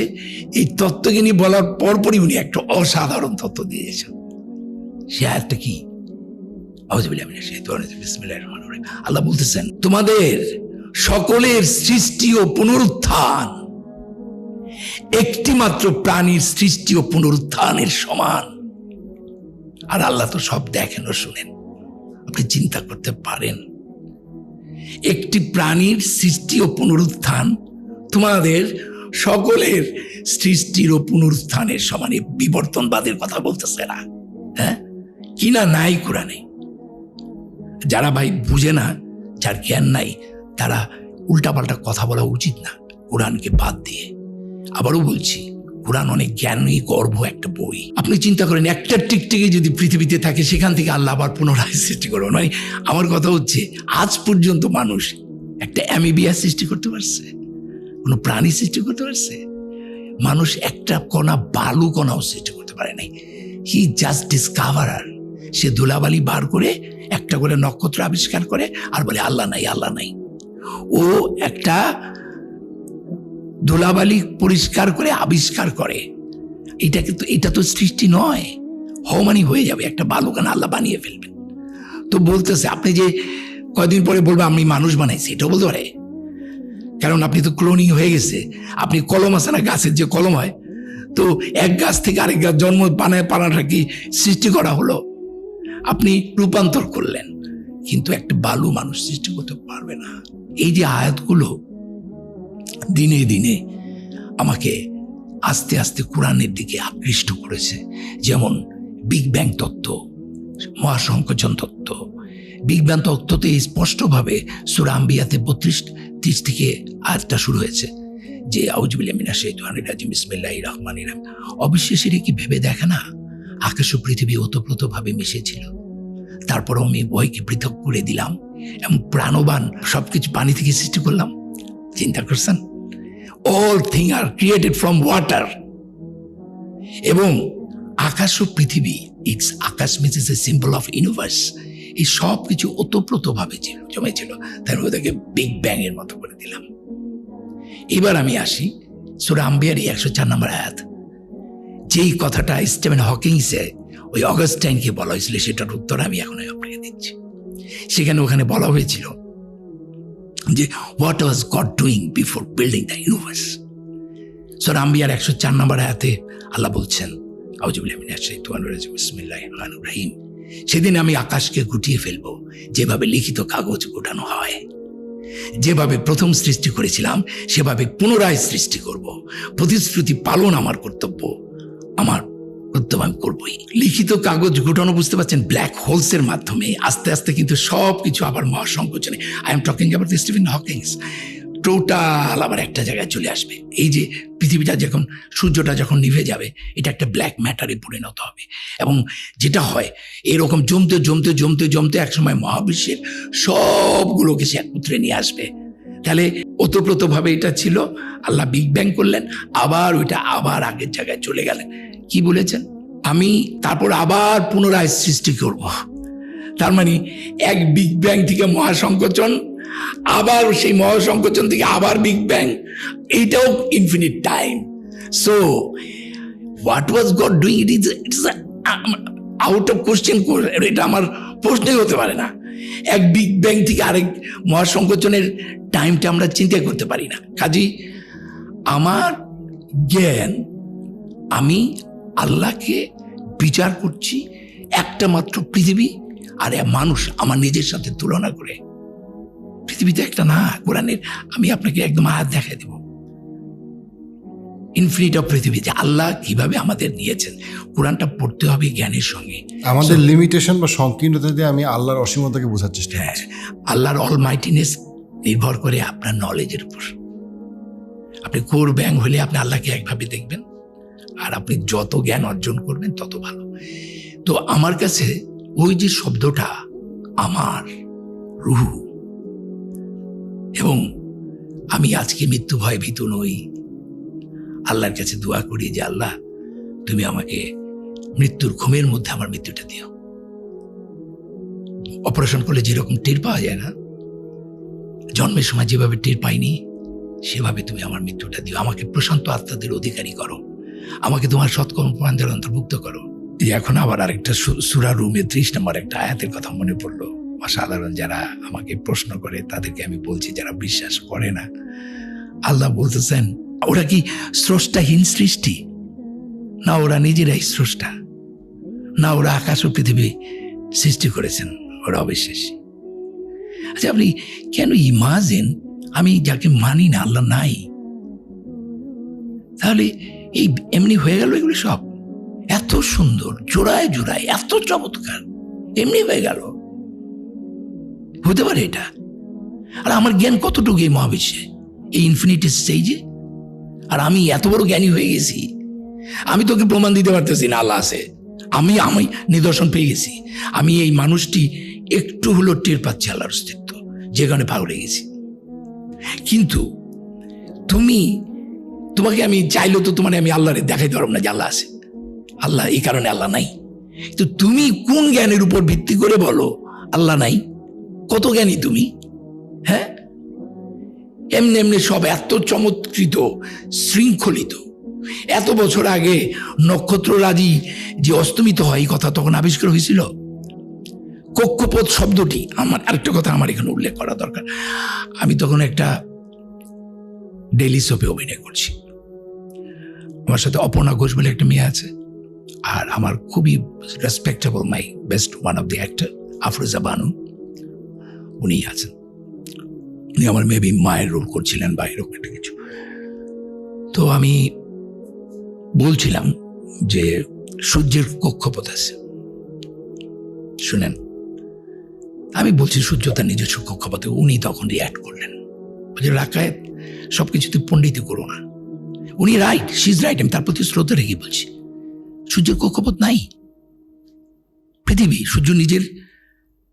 এই তত্ত্বজ্ঞানী বলার পরপরই উনি একটা অসাধারণ তত্ত্ব দিয়েছেন। সে আয়াতটা কি? আউযুবিল্লাহি মিনাশ শাইতানির রাজিম। বিসমিল্লাহির রহমানির রহিম। আল্লাহ বলতেছেন, তোমাদের সকলের সৃষ্টি ও পুনরুত্থান একটি মাত্র প্রাণীর সৃষ্টি ও পুনরুত্থানের সমান। আর আল্লাহ তো সব দেখেন ও শুনেন। আপনি চিন্তা করতে পারেন, একটি প্রাণীর সৃষ্টি ও পুনরুত্থান তোমাদের সকলের সৃষ্টির ও পুনরুত্থানের সমানে বিবর্তনবাদের কথা বলতেছে না, হ্যাঁ কিনা নাই কোরআনে। যারা ভাই বুঝে না, যার জ্ঞান নাই, তারা উল্টাপাল্টা কথা বলা উচিত না কোরআনকে বাদ দিয়ে। আবারও বলছি, কোরআন অনেক জ্ঞানী গর্ভ একটা বই। আপনি চিন্তা করেন, একটা টিকটিকি যদি পৃথিবীতে থাকে, সেখান থেকে আল্লাহ আবার পুনরায় সৃষ্টি করবেন। মানে আমার কথা হচ্ছে, আজ পর্যন্ত মানুষ একটা অ্যামিবিয়া সৃষ্টি করতে পারছে? কোনো প্রাণী সৃষ্টি করতে পারছে? মানুষ একটা কণা, বালু কণাও সৃষ্টি করতে পারে নাই। He just ডিসকভারার। সে ধুলাবালি বার করে একটা করে নক্ষত্র আবিষ্কার করে আর বলে আল্লাহ নাই, আল্লাহ নাই। ও একটা ধুলাবালি পরিষ্কার করে আবিষ্কার করে। এটা তো সৃষ্টি নয়, হওয়ানি হয়ে যাবে, একটা বালুকানা আল্লাহ বানিয়ে ফেলবেন। তো বলতেছে, আপনি যে কয়দিন পরে বলবেন আমি মানুষ বানাইছি, এটাও বলতে পারে, কারণ আপনি তো ক্লোনিং হয়ে গেছে। আপনি কলম আছে না, গাছের যে কলম হয়, তো এক গাছ থেকে আরেক গাছ জন্ম পানাটা কি সৃষ্টি করা হলো? আপনি রূপান্তর করলেন, কিন্তু একটা বালু মানুষ সৃষ্টি করতে পারবে না। এই যে আয়াতগুলো দিনে দিনে আমাকে আস্তে আস্তে কোরআনের দিকে আকৃষ্ট করেছে। যেমন বিগ ব্যাং তত্ত্ব, মহাসংকোচন তত্ত্ব। বিগ ব্যাং তত্ত্বতে স্পষ্টভাবে সূরা আম্বিয়াতে 32-30 থেকে আয়াতটা শুরু হয়েছে যে আউযুবিল্লাহি মিনাশ শাইতানির রাজিম বিসমিল্লাহির রহমানির রহিম। অবিশ্বাসীরা কি ভেবে দেখে না আকাশ ও পৃথিবী ওতপ্রোতভাবে মিশেছিল, তারপরও আমি উভয়কে পৃথক করে দিলাম এবং প্রাণবান সবকিছু পানি থেকে সৃষ্টি করলাম? চিন্তা করছেন? All thing R created from water. এবং আকাশ ও পৃথিবী, it's Akash means is a symbol of universe. এই সব কিছু ওতপ্রোতভাবে জমেছিল, তার ওদেরকে বিগ ব্যাং এর মতো করে দিলাম। এবার আমি আসি সূরা আম্বিয়ার 104 নম্বর আয়াত। যেই কথাটা স্টিফেন হকিংসে ওই অগাস্টাইনকে বলা হয়েছিল, সেটার উত্তর আমি এখন আপনাকে দিচ্ছি। সেখানে ওখানে বলা হয়েছিল যে what was God doing before building the universe. সূরা আম্বিয়ার 104 নম্বর আয়াতে আল্লাহ বলছেন, আউযুবিল্লাহি মিনাশ শাইতানির রাজিম বিসমিল্লাহির রহমানির রহিম। সেদিন আমি আকাশকে গুটিয়ে ফেলবো যেভাবে লিখিত কাগজ গোটানো হয়। যেভাবে প্রথম সৃষ্টি করেছিলাম সেভাবে পুনরায় সৃষ্টি করব। প্রতিশ্রুতি পালন আমার কর্তব্য, আমি করবই। লিখিত কাগজ গোটানো, বুঝতে পারছেন, ব্ল্যাক হোলস এর মাধ্যমে আস্তে আস্তে কিন্তু সবকিছু আবার মহাসংকোচনে, I am talking about Stephen Hawkings, total আবার একটা জায়গায় চলে আসবে। এই যে পৃথিবীটা যখন, সূর্যটা যখন নিভে যাবে, এটা একটা ব্ল্যাক ম্যাটারে পরিণত হবে। এবং যেটা হয়, এরকম জমতে জমতে জমতে জমতে একসময় মহাবিশ্বের সবগুলোকে সে একত্রে নিয়ে আসবে। তাহলে ওতপ্রোতভাবে এটা ছিল, আল্লাহ বিগ ব্যাং করলেন, আবার ওইটা আবার আগের জায়গায় চলে গেলেন। কি বলেছেন? আমি তারপর আবার পুনরায় সৃষ্টি করব। তার মানে এক বিগ ব্যাং থেকে মহাসংকোচন, আবার সেই মহাসংকোচন থেকে আবার বিগ ব্যাং, এইটাও infinite time. So what was God doing, it's out of question. এটা আমার প্রশ্নই হতে পারে না। এক বিগ ব্যাং থেকে আরেক মহাসংকোচনের টাইমটা আমরা চিন্তা করতে পারি না। কাজেই আমার জ্ঞান, আমি আল্লাহকে বিচার করছি একটা মাত্র পৃথিবী আর মানুষ আমার নিজের সাথে তুলনা করে। পৃথিবীতে একটা না, কোরআনের আমি আপনাকে একদম আয়াত দেখাই দেব, ইনফিনিট অফ পৃথিবী, যে আল্লাহ কিভাবে আমাদের নিয়েছেন। কোরআনটা পড়তে হবে জ্ঞানের সঙ্গে। আমাদের লিমিটেশন বা সংকীর্ণতা দিয়ে আমি আল্লাহর অসীমতাকে বোঝার চেষ্টা করছি। আল্লাহর অলমাইটিনেস নির্ভর করে আপনার নলেজের উপর। আপনি কোর ব্যাং হলে আপনি আল্লাহকে একভাবে দেখবেন, আর আপনি যত জ্ঞান অর্জন করবেন তত ভালো। তো আমার কাছে ওই যে শব্দটা, আমার রুহ, এবং আমি আজকে মৃত্যু ভয় ভীত নই। আল্লাহর কাছে দোয়া করি যে আল্লাহ, তুমি আমাকে মৃত্যুর ঘুমের মধ্যে আমার মৃত্যুটা দিও। অপারেশন করলে যেরকম টের পাওয়া যায় না, জন্মের সময় যেভাবে টের পাইনি, সেভাবে তুমি আমার মৃত্যুটা দিও। আমাকে প্রশান্ত আত্মাদের অধিকারী করো, আমাকে তোমার সৎকর্ম প্রাণদের অন্তর্ভুক্ত করো। এখন আবার আরেকটা সূরা রুমে 30 নম্বর একটা আয়াতের কথা মনে পড়লো। অসাধারণ। যারা আমাকে প্রশ্ন করে তাদেরকে আমি বলছি, যারা বিশ্বাস করে না, আল্লাহ বলতেছেন, ওরা কি স্রষ্টাহীন সৃষ্টি? না, ওরা নিজেরাই স্রষ্টা। না, ওরা আকাশ ও পৃথিবী সৃষ্টি করেছেন, ওরা অবিশ্বাসী। আচ্ছা, আপনি কেন ইমাজিন, আমি যাকে মানি না, আল্লাহ নাই, তাহলে এই এমনি হয়ে গেল এগুলো সব? এত সুন্দর, জোড়ায় জোড়ায়, এত চমৎকার, এমনি হয়ে গেল? হতে পারে এটা? আর আমার জ্ঞান কতটুকু এই মহাবিশ্বে, এই ইনফিনিটি স্টেজে? আর আমি এত বড় জ্ঞানী হয়ে গেছি, আমি তোকে প্রমাণ দিতে পারতেছি না আল্লাহ আছে। আমি নিদর্শন পেয়ে গেছি। আমি এই মানুষটি একটু হলো টের পাচ্ছি আল্লাহর অস্তিত্ব, যে কারণে পাগল হয়ে গেছি। কিন্তু তোমাকে আমি চাইলেও তো তোমার আমি আল্লাহরে দেখাইতে পারবো না যে আল্লাহ আছে। আল্লাহ এই কারণে আল্লাহ নাই। তো তুমি কোন জ্ঞানের উপর ভিত্তি করে বলো আল্লাহ নাই? কত জ্ঞানী তুমি? হ্যাঁ, এমনি এমনি সব এত চমৎকৃত, শৃঙ্খলিত। এত বছর আগে নক্ষত্ররাজি যে অস্তমিত হয়, এই কথা তখন আবিষ্কার হয়েছিল। কক্ষপথ শব্দটি, আমার আরেকটা কথা আমার এখানে উল্লেখ করা দরকার। আমি তখন একটা ডেইলি সোপে অভিনয় করছি। আমার সাথে অপর্ণা ঘোষ বলে একটা মেয়ে আছে, আর আমার খুবই respectable, my best one of the actor Afroza Banu, উনি আছেন। উনি আমার মেবি মায়ের রোল করছিলেন বা এরকম একটা কিছু। তো আমি বলছিলাম যে সূর্যের কক্ষপথ আছে, শুনেন। আমি বলছি সূর্য তার নিজস্ব কক্ষপথে। উনি তখন রিঅ্যাক্ট করলেন, বলছে রাকায়েত সবকিছুতে পণ্ডিতি করো না। উনি রাইট, শি ইজ রাইট। আমি তার প্রতি শ্রদ্ধা রেখে বলছি সূর্যের কক্ষপথ নাই। সূর্য নিজের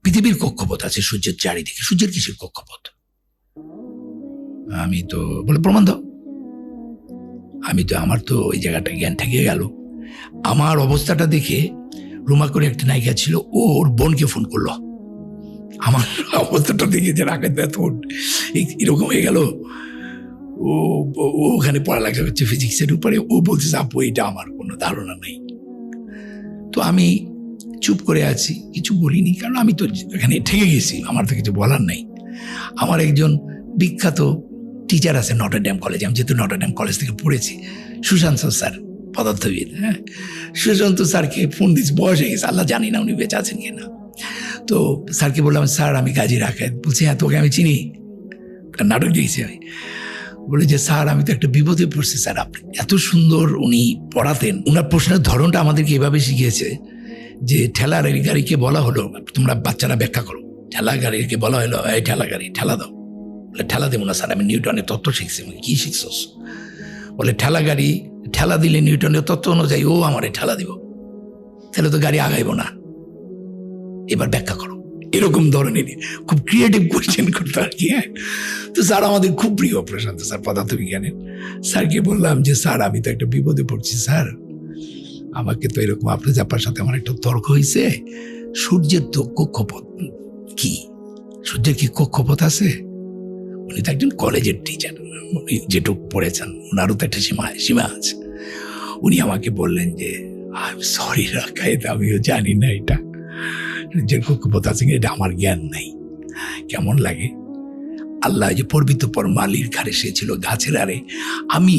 পৃথিবীর কক্ষপথ আছে সূর্যের চারিদিকে। সূর্যের কিসের কক্ষপথ? আমি তো বলে প্রমাণ দাও। আমার তো ওই জায়গাটা জ্ঞান থেকে গেল। আমার অবস্থাটা দেখে রুমা করে একটা নায়িকা ছিল, ওর বোনকে ফোন করলো। আমার অবস্থাটা দেখে যে রাকায়েত এরকম হয়ে গেল। ও ওখানে পড়ালেখা করছে ফিজিক্সের উপরে। ও বলছে আপু এটা আমার কোনো ধারণা নেই। তো আমি চুপ করে আছি, কিছু বলিনি, কারণ আমি তো এখানে ঠেকে গেছি, আমার তো কিছু বলার নাই। আমার একজন বিখ্যাত টিচার আছে নটরডেম কলেজে, আমি যেহেতু নটরডেম কলেজ থেকে পড়েছি, সুশান্ত স্যার, পদার্থবিদ। হ্যাঁ, সুশান্ত স্যারকে ফোন দিয়েছি, বয়স হয়ে গেছে, আল্লাহ জানি না উনি বেঁচে আছেন কিনা। তো স্যারকে বললাম, স্যার আমি কাজী রাকায়েত। বলছে হ্যাঁ, তোকে আমি চিনি, নাটক দিয়েছি আমি। বলে যে স্যার আমি তো একটা বিপদে পড়ছি স্যার, আপনি এত সুন্দর উনি পড়াতেন। ওনার প্রশ্নের ধরনটা আমাদেরকে এভাবে শিখিয়েছে যে ঠেলার গাড়িকে বলা হলো, তোমরা বাচ্চারা ব্যাখ্যা করো, ঠেলা গাড়িকে বলা হলো এই ঠেলা গাড়ি ঠেলা দাও। বলে ঠেলা দেবো না স্যার, আমি নিউটনের তত্ত্ব শিখছি। কি শিখছস? বলে ঠেলা গাড়ি ঠেলা দিলে নিউটনের তত্ত্ব অনুযায়ী ও আমারে ঠেলা দিব, তাহলে তো গাড়ি আগাইব না, এবার ব্যাখ্যা করো। এরকম ধরনের খুব ক্রিয়েটিভ কোয়েশ্চেন করতো আর কি। হ্যাঁ, তো স্যার আমাদের খুব প্রিয় প্রশান্ত স্যার, পদার্থবিজ্ঞানের। স্যারকে বললাম যে স্যার আমি তো একটা বিপদে পড়ছি স্যার, আমাকে তো এরকম আপনার জাপার সাথে আমার একটা তর্ক হয়েছে, সূর্যের তো কক্ষপথ কি, সূর্যের কি কক্ষপথ আছে? উনি তো একজন কলেজের টিচার, উনি যেটুকু পড়েছেন ওনারও তো একটা সীমা আছে। উনি আমাকে বললেন যে আই এম সরি রাকায়েত, আমিও জানি না এটা যে কক্ষপথ আছে, এটা আমার জ্ঞান নাই। কেমন লাগে? আল্লাহ যে পর্বিত পর মালির ঘাড়ে সে ছিল গাছের আরে। আমি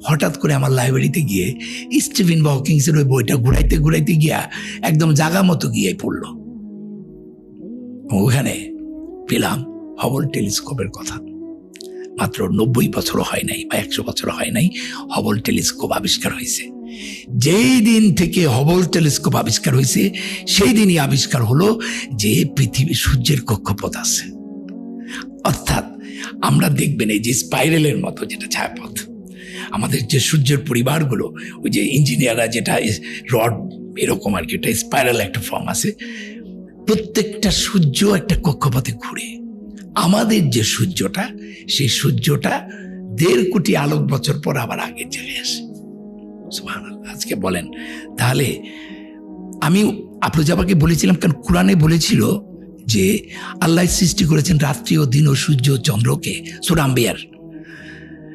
হঠাৎ করে আমার লাইব্রেরিতে গিয়ে স্টিফেন হকিংসের ওই বইটা ঘুরাইতে ঘুরাইতে গিয়া একদম জাগা মতো গিয়ে পড়ল। ওখানে পেলাম হাবল টেলিস্কোপের কথা। মাত্র 90 বছরও হয় নাই বা 100 বছরও হয় নাই হাবল টেলিস্কোপ আবিষ্কার হয়েছে। যেই দিন থেকে হাবল টেলিস্কোপ আবিষ্কার হয়েছে সেই দিনই আবিষ্কার হলো যে পৃথিবী সূর্যের কক্ষপথ আছে। অর্থাৎ আমরা দেখবেন এই যে স্পাইরালের মতো যেটা ছায়াপথ, আমাদের যে সূর্যের পরিবারগুলো, ওই যে ইঞ্জিনিয়াররা যেটা রড এরকম আর কি, এটা স্পাইরাল একটা ফর্ম আছে। প্রত্যেকটা সূর্য একটা কক্ষপথে ঘুরে। আমাদের যে সূর্যটা, সেই সূর্যটা 1.5 কোটি আলোক বছর পর আবার আগের জায়গায় আসে। সুবহানাল্লাহ। আজকে বলেন তাহলে, আমি আফরোজাবাকে বলেছিলাম কারণ কোরআনে বলেছিল যে আল্লাহ সৃষ্টি করেছেন রাত্রি ও দিন ও সূর্য ও চন্দ্রকে, সূরা আম্বিয়ার,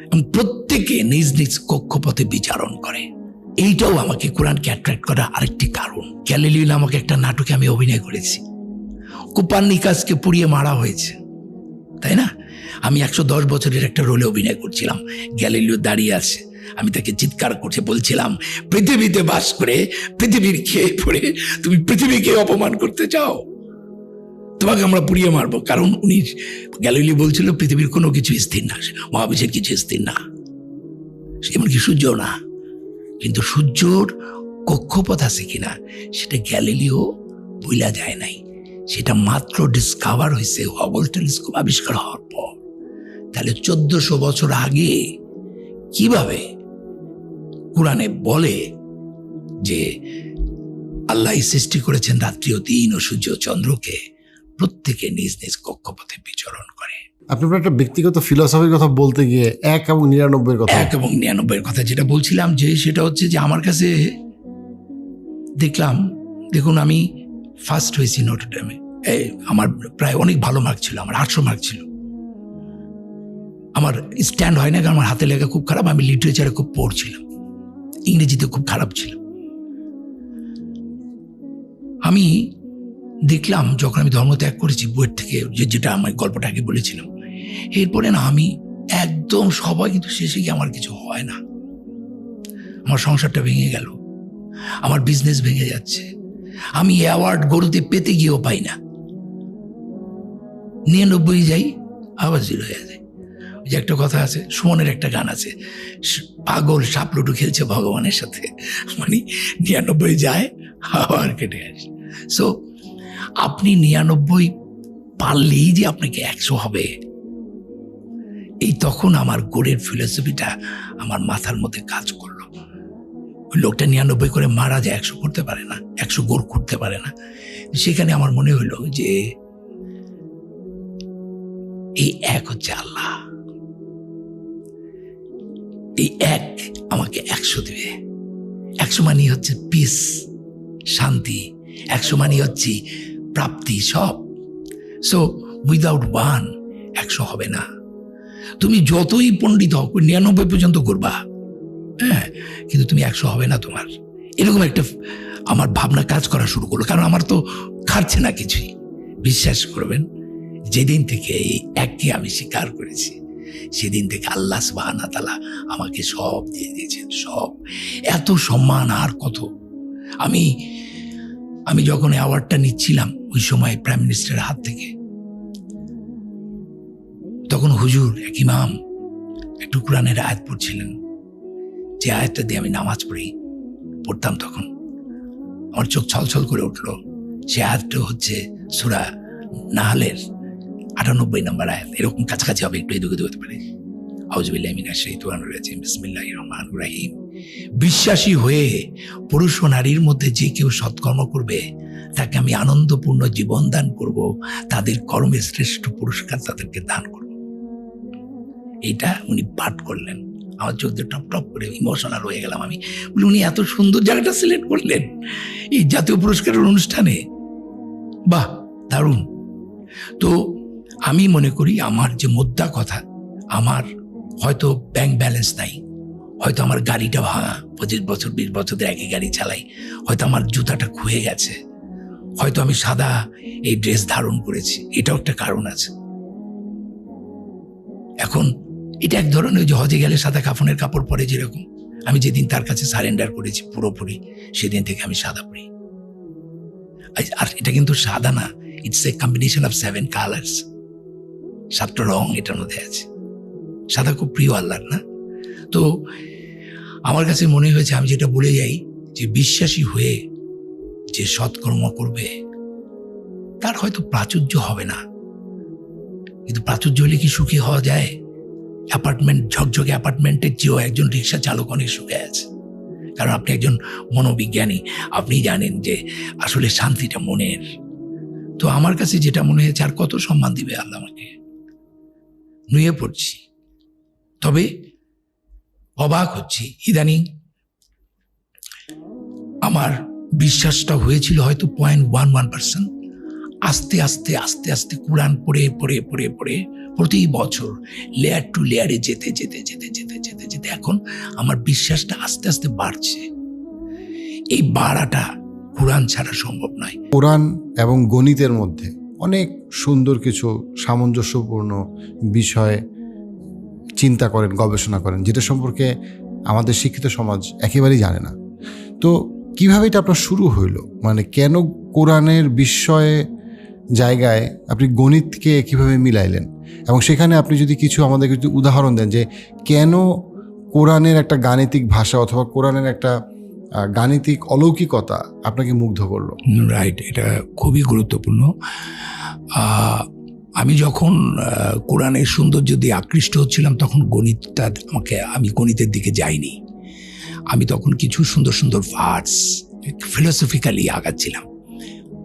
এবং প্রত্যেকে নিজ নিজ কক্ষপথে বিচরণ করে। এইটাও আমাকে কোরআনকে অ্যাট্রাক্ট করার আরেকটি কারণ। গ্যালিলিও নামক একটা নাটকে আমি অভিনয় করেছি। কোপার্নিকাসকে পুড়িয়ে মারা হয়েছে, তাই না? আমি 110 বছরের একটা রোলে অভিনয় করছিলাম। গ্যালিলিও দাঁড়িয়ে আছে, আমি তাকে চিৎকার করছে বলছিলাম, পৃথিবীতে বাস করে পৃথিবীর খেয়ে পড়ে তুমি পৃথিবীকে অপমান করতে চাও, তোমাকে আমরা পুড়িয়ে মারবো। কারণ উনি গ্যালিলিও বলছিল পৃথিবীর কোনো কিছু স্থির না, মহাবিশ্বের কিছু স্থির না, এমনকি সূর্য না, কিন্তু সূর্যর কক্ষপথ আছে কিনা সেটা গ্যালিলিও বইলা যায় নাই, সেটা মাত্র ডিসকভার হয়েছে হাবল টেলিস্কোপ আবিষ্কার হওয়ার পর। তাহলে 1400 বছর আগে কিভাবে কোরআনে বলে যে আল্লাহ সৃষ্টি করেছেন রাত্রি ও দিন ও সূর্য চন্দ্রকে, প্রত্যেকে নিজ নিজ কক্ষপথে বিচরণ করে। আপনি একটা ব্যক্তিগত ফিলসফির কথা বলতে গিয়ে 1 এবং 99 কথা 1 এবং 99 কথা যেটা বলছিলাম, যে সেটা হচ্ছে যে আমার কাছে দেখুন আমি ফার্স্ট হয়েছি নটরডেমে, আমার প্রায় অনেক ভালো মার্ক ছিল, আমার 800 মার্ক ছিল। আমার স্ট্যান্ড হয় না, কারণ আমার হাতে লেখা খুব খারাপ, আমি লিটারেচারে খুব পড়ছিলাম, ইংরেজিতে খুব খারাপ ছিল। আমি দেখলাম যখন আমি ধর্ম ত্যাগ করেছি বইয়ের থেকে, যেটা আমার গল্পটা আগে বলেছিলাম, এরপরে না আমি একদম সবাই, কিন্তু শেষে গিয়ে আমার কিছু হয় না। আমার সংসারটা ভেঙে গেল, আমার বিজনেস ভেঙে যাচ্ছে, আমি অ্যাওয়ার্ড গরুতে পেতে গিয়েও পাই না, 99 যাই আবার 0 হয়ে যায়। ওই যে একটা কথা আছে, সুমনের একটা গান আছে, পাগল সাপ লুডু খেলছে ভগবানের সাথে, মানে 99 যায় আবার কেটে আসে। সো আপনি 99 পারলেই যে আপনাকে 100 হবে, এই তখন আমার গোড়ের ফিলোসফিটা আমার মাথার মধ্যে কাজ করলো। ওই লোকটা 99 করে মারা যায়, 100 করতে পারে না, 100 গোড় করতে পারে না। সেখানে আমার মনে হলো যে এই 1 হচ্ছে আল্লাহ, এই 1 আমাকে 100 দেবে। 100 মানে হচ্ছে পিস, শান্তি, 100 মানে হচ্ছে প্রাপ্তি, সব। সো উইদাউট 1 100 হবে না। তুমি যতই পণ্ডিত হও, 99 পর্যন্ত করবা, হ্যাঁ, কিন্তু তুমি 100 হবে না তোমার। এরকম একটা আমার ভাবনা কাজ করা শুরু করলো, কারণ আমার তো খাচ্ছে না কিছুই। বিশ্বাস করবেন, যেদিন থেকে এই 1কে আমি স্বীকার করেছি, সেদিন থেকে আল্লাহ সুবহানাহু ওয়া তাআলা আমাকে সব দিয়ে দিয়েছেন, সব। এত সম্মান আর কত। আমি যখন অ্যাওয়ার্ডটা নিচ্ছিলাম ওই সময় প্রাইম মিনিস্টারের হাত থেকে, তখন হুজুর এক ইমাম একটু কোরআনের আয়াত পড়ছিলেন, যে আয়াতটা দিয়ে আমি নামাজ পড়তাম, তখন আমার চোখ ছলছল করে উঠলো। সে আয়াতটা হচ্ছে সূরা নাহলের 98 নম্বর আয়াত, এরকম কাছাকাছি হবে, একটু এদিকে হতে পারে। আউযুবিল্লাহি মিনাশ শাইতানির রাজিম, বিসমিল্লাহির রহমানির রহিম। বিশ্বাসী হয়ে পুরুষ ও নারীর মধ্যে যে কেউ সৎকর্ম করবে, তাকে আমি আনন্দপূর্ণ জীবন দান করব, তাদের কর্মের শ্রেষ্ঠ পুরস্কার তাদেরকে দান করব। এটা উনি পাঠ করলেন, আমার চোখ দিয়ে টপ টপ করে ইমোশনাল হয়ে গেলাম। আমি বলি, উনি এত সুন্দর জায়গাটা সিলেক্ট করলেন এই জাতীয় পুরস্কারের অনুষ্ঠানে, বাহ, দারুণ। তো আমি মনে করি আমার যে মোদ্দা কথা, আমার হয়তো ব্যাংক ব্যালেন্স নাই, হয়তো আমার গাড়িটা ভাঙা, 25 বছর 20 বছর ধরে একই গাড়ি চালাই, হয়তো আমার জুতাটা খুয়ে গেছে, হয়তো আমি সাদা এই ড্রেস ধারণ করেছি, এটাও একটা কারণ আছে। এখন এটা এক ধরনের, যে হজে গেলে সাদা কাফনের কাপড় পরে যেরকম, আমি যেদিন তার কাছে সারেন্ডার করেছি পুরোপুরি, সেদিন থেকে আমি সাদা পরি। আর এটা কিন্তু সাদা না, it's a combination of 7 colours, 7টা রং এটার মধ্যে আছে। সাদা খুব প্রিয় আল্লাহর, না? তো আমার কাছে মনে হয়েছে, আমি যেটা বলে যাই, যে বিশ্বাসী হয়ে যে সৎকর্ম করবে, তার হয়তো প্রাচুর্য হবে না, কিন্তু প্রাচুর্য হলে কি সুখী হওয়া যায়? অ্যাপার্টমেন্ট, ঝকঝকে অ্যাপার্টমেন্টের চেয়েও একজন রিক্সা চালক অনেক সুখে আছে, কারণ আপনি একজন মনোবিজ্ঞানী, আপনি জানেন যে আসলে শান্তিটা মনের। তো আমার কাছে যেটা মনে হয়েছে, আর কত সম্মান দিবে আল্লাহ আমাকে, নুয়ে পড়ছি। তবে অবাক হচ্ছি, ইদানিং আমার বিশ্বাসটা হয়েছিল হয়তো 0.11%, আস্তে আস্তে আস্তে আস্তে কোরআন পড়ে পড়ে পড়ে পড়ে প্রতি বছর লেয়ার টু লেয়ারে যেতে যেতে যেতে যেতে যেতে যেতে এখন আমার বিশ্বাসটা আস্তে আস্তে বাড়ছে। এই বাড়াটা কোরআন ছাড়া সম্ভব নয়। কোরআন এবং গণিতের মধ্যে অনেক সুন্দর কিছু সামঞ্জস্যপূর্ণ বিষয় চিন্তা করেন, গবেষণা করেন, যেটা সম্পর্কে আমাদের শিক্ষিত সমাজ একেবারেই জানে না। তো কিভাবে এটা আপনার শুরু হইল? মানে কেন কোরআনের বিস্ময়ে জায়গায় আপনি গণিতকে কিভাবে মিলাইলেন, এবং সেখানে আপনি যদি কিছু আমাদেরকে যদি উদাহরণ দেন যে কেন কোরআনের একটা গাণিতিক ভাষা অথবা কোরআনের একটা গাণিতিক অলৌকিকতা আপনাকে মুগ্ধ করলো? রাইট, এটা খুবই গুরুত্বপূর্ণ। আমি যখন কোরআনের সৌন্দর্য দিয়ে আকৃষ্ট হচ্ছিলাম তখন আমি গণিতের দিকে যাইনি। আমি তখন কিছু সুন্দর সুন্দর ভার্স ফিলোসফিক্যালি আগাচ্ছিলাম।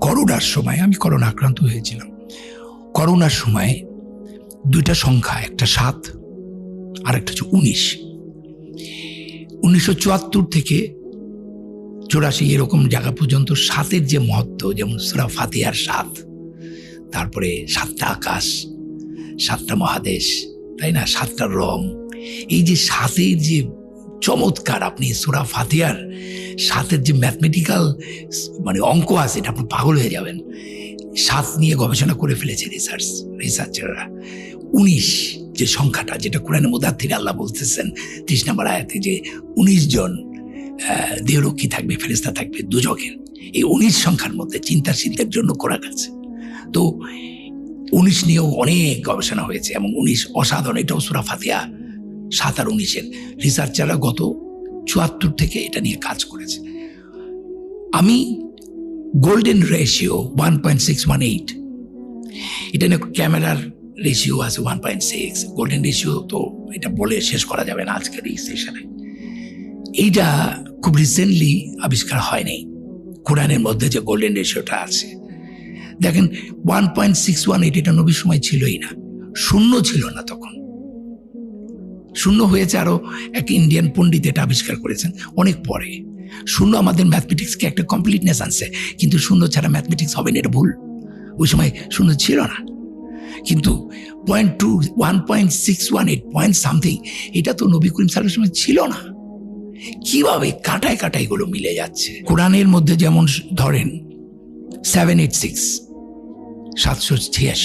করোনার সময়, আমি করোনা আক্রান্ত হয়েছিলাম, করোনার সময় দুইটা সংখ্যা, একটা 7 আর একটা হচ্ছে 19। 1974 থেকে 84 এরকম জায়গা পর্যন্ত 7-এর যে মহত্ব, যেমন সূরা ফাতিহার 7, তারপরে 7টা আকাশ, 7টা মহাদেশ, তাই না, 7টা রং, এই যে 7-এর যে চমৎকার, আপনি সূরা ফাতিহার 7-এর যে ম্যাথমেটিক্যাল মানে অঙ্ক আছে, এটা আপনি পাগল হয়ে যাবেন। 7 নিয়ে গবেষণা করে ফেলেছে রিসার্চাররা। 19 যে সংখ্যাটা, যেটা কোরআনের মুদাথিরে আল্লাহ বলতেছেন 30 নম্বর আয়াতে যে 19 জন দেহরক্ষী থাকবে, ফেরেশতা থাকবে দুজকের, এই 19 সংখ্যার মধ্যে চিন্তাশীলদের জন্য কোরআন আছে। তো 19 নিয়েও অনেক গবেষণা হয়েছে এবং 19 অসাধারণ। এটাও সূরা ফাতিহা 7 আর 19-এর রিসার্চাররা গত 74 থেকে এটা নিয়ে কাজ করেছে। আমি গোল্ডেন রেশিও 1.618, এটা নিয়ে ক্যামেরার রেশিও আছে 1.6, গোল্ডেন রেশিও তো এটা বলে শেষ করা যাবে না আজকের এই সেশনে। এইটা খুব রিসেন্টলি আবিষ্কার হয়নি। কোরআনের মধ্যে যে গোল্ডেন রেশিওটা আছে, দেখেন 1.618, এটা নবীর সময় ছিলই না, শূন্য ছিল না তখন, শূন্য হয়েছে আরো এক ইন্ডিয়ান পণ্ডিত এটা আবিষ্কার করেছেন অনেক পরে। শূন্য আমাদের ম্যাথমেটিক্সকে একটা কমপ্লিটনেস আনছে, কিন্তু শূন্য ছাড়া ম্যাথমেটিক্স হবে না, এটা ভুল। ওই সময় শূন্য ছিল না, কিন্তু 1.618 পয়েন্ট সামথিং, এটা তো নবী করিম সাল্লাল্লাহু আলাইহি ওয়াসাল্লামের ছিল না। কিভাবে কাটায় কাটায় এগুলো মিলে যাচ্ছে। কোরআনের মধ্যে যেমন ধরেন 786, 786,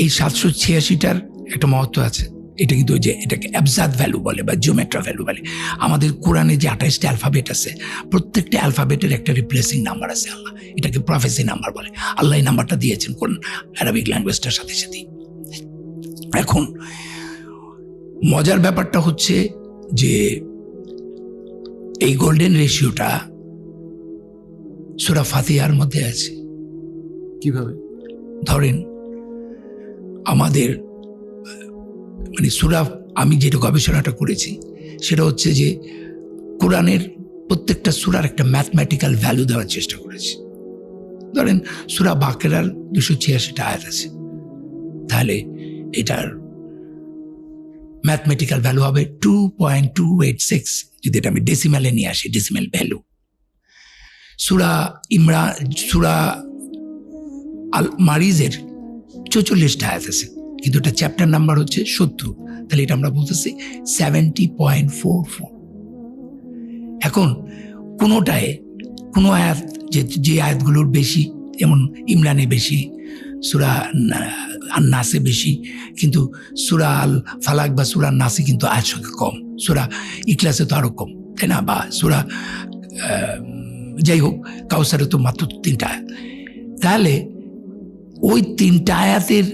এই 786টার একটা মহত্ব আছে। এটা কিন্তু ওই যে এটাকে অ্যাবজাদ ভ্যালু বলে বা জিওমেট্রা ভ্যালু বলে। আমাদের কোরআনে যে 28টা অ্যালফাবেট আছে, প্রত্যেকটা অ্যালফাবেটের একটা রিপ্লেসিং নাম্বার আছে। আল্লাহ এটাকে প্রফেসি নাম্বার বলে। আল্লাহ এই নাম্বারটা দিয়েছেন কোন আরবিক ল্যাঙ্গুয়েজটার সাথে সাথে। এখন মজার ব্যাপারটা হচ্ছে যে এই গোল্ডেন রেশিওটা সূরা ফাতিহার মধ্যে আছে। কিভাবে? ধরেন আমাদের মানে আমি যেটা গবেষণাটা করেছি সেটা হচ্ছে যে কোরআনের প্রত্যেকটা সূরার একটা ম্যাথমেটিক্যাল ভ্যালু দেওয়ার চেষ্টা করেছি। ধরেন সূরা বাকেরার 286টা আয়াত আছে, তাহলে এটার ম্যাথমেটিক্যাল ভ্যালু হবে 2.286, যদি এটা আমি ডেসিমেলে নিয়ে আসি, ডেসিমেল ভ্যালু। সূরা আল মারিজের 44টা আয়াত আছে, কিন্তু এটা চ্যাপ্টার নাম্বার হচ্ছে 70, তাহলে এটা আমরা বলতেছি 70.44। এখন কোনো আয়াত যে আয়াতগুলোর বেশি, যেমন ইমরানে বেশি, সূরা নাসে বেশি, কিন্তু সূরা আল ফালাক বা সূরা নাসে কিন্তু আয়াত সংখ্যা কম, সূরা ইখলাসে তো আরো কম, তাই না, বা সূরা যাই হোক কাউসারে তো মাত্র 3টা আয়াত। তাহলে ওই 3টা আয়াতের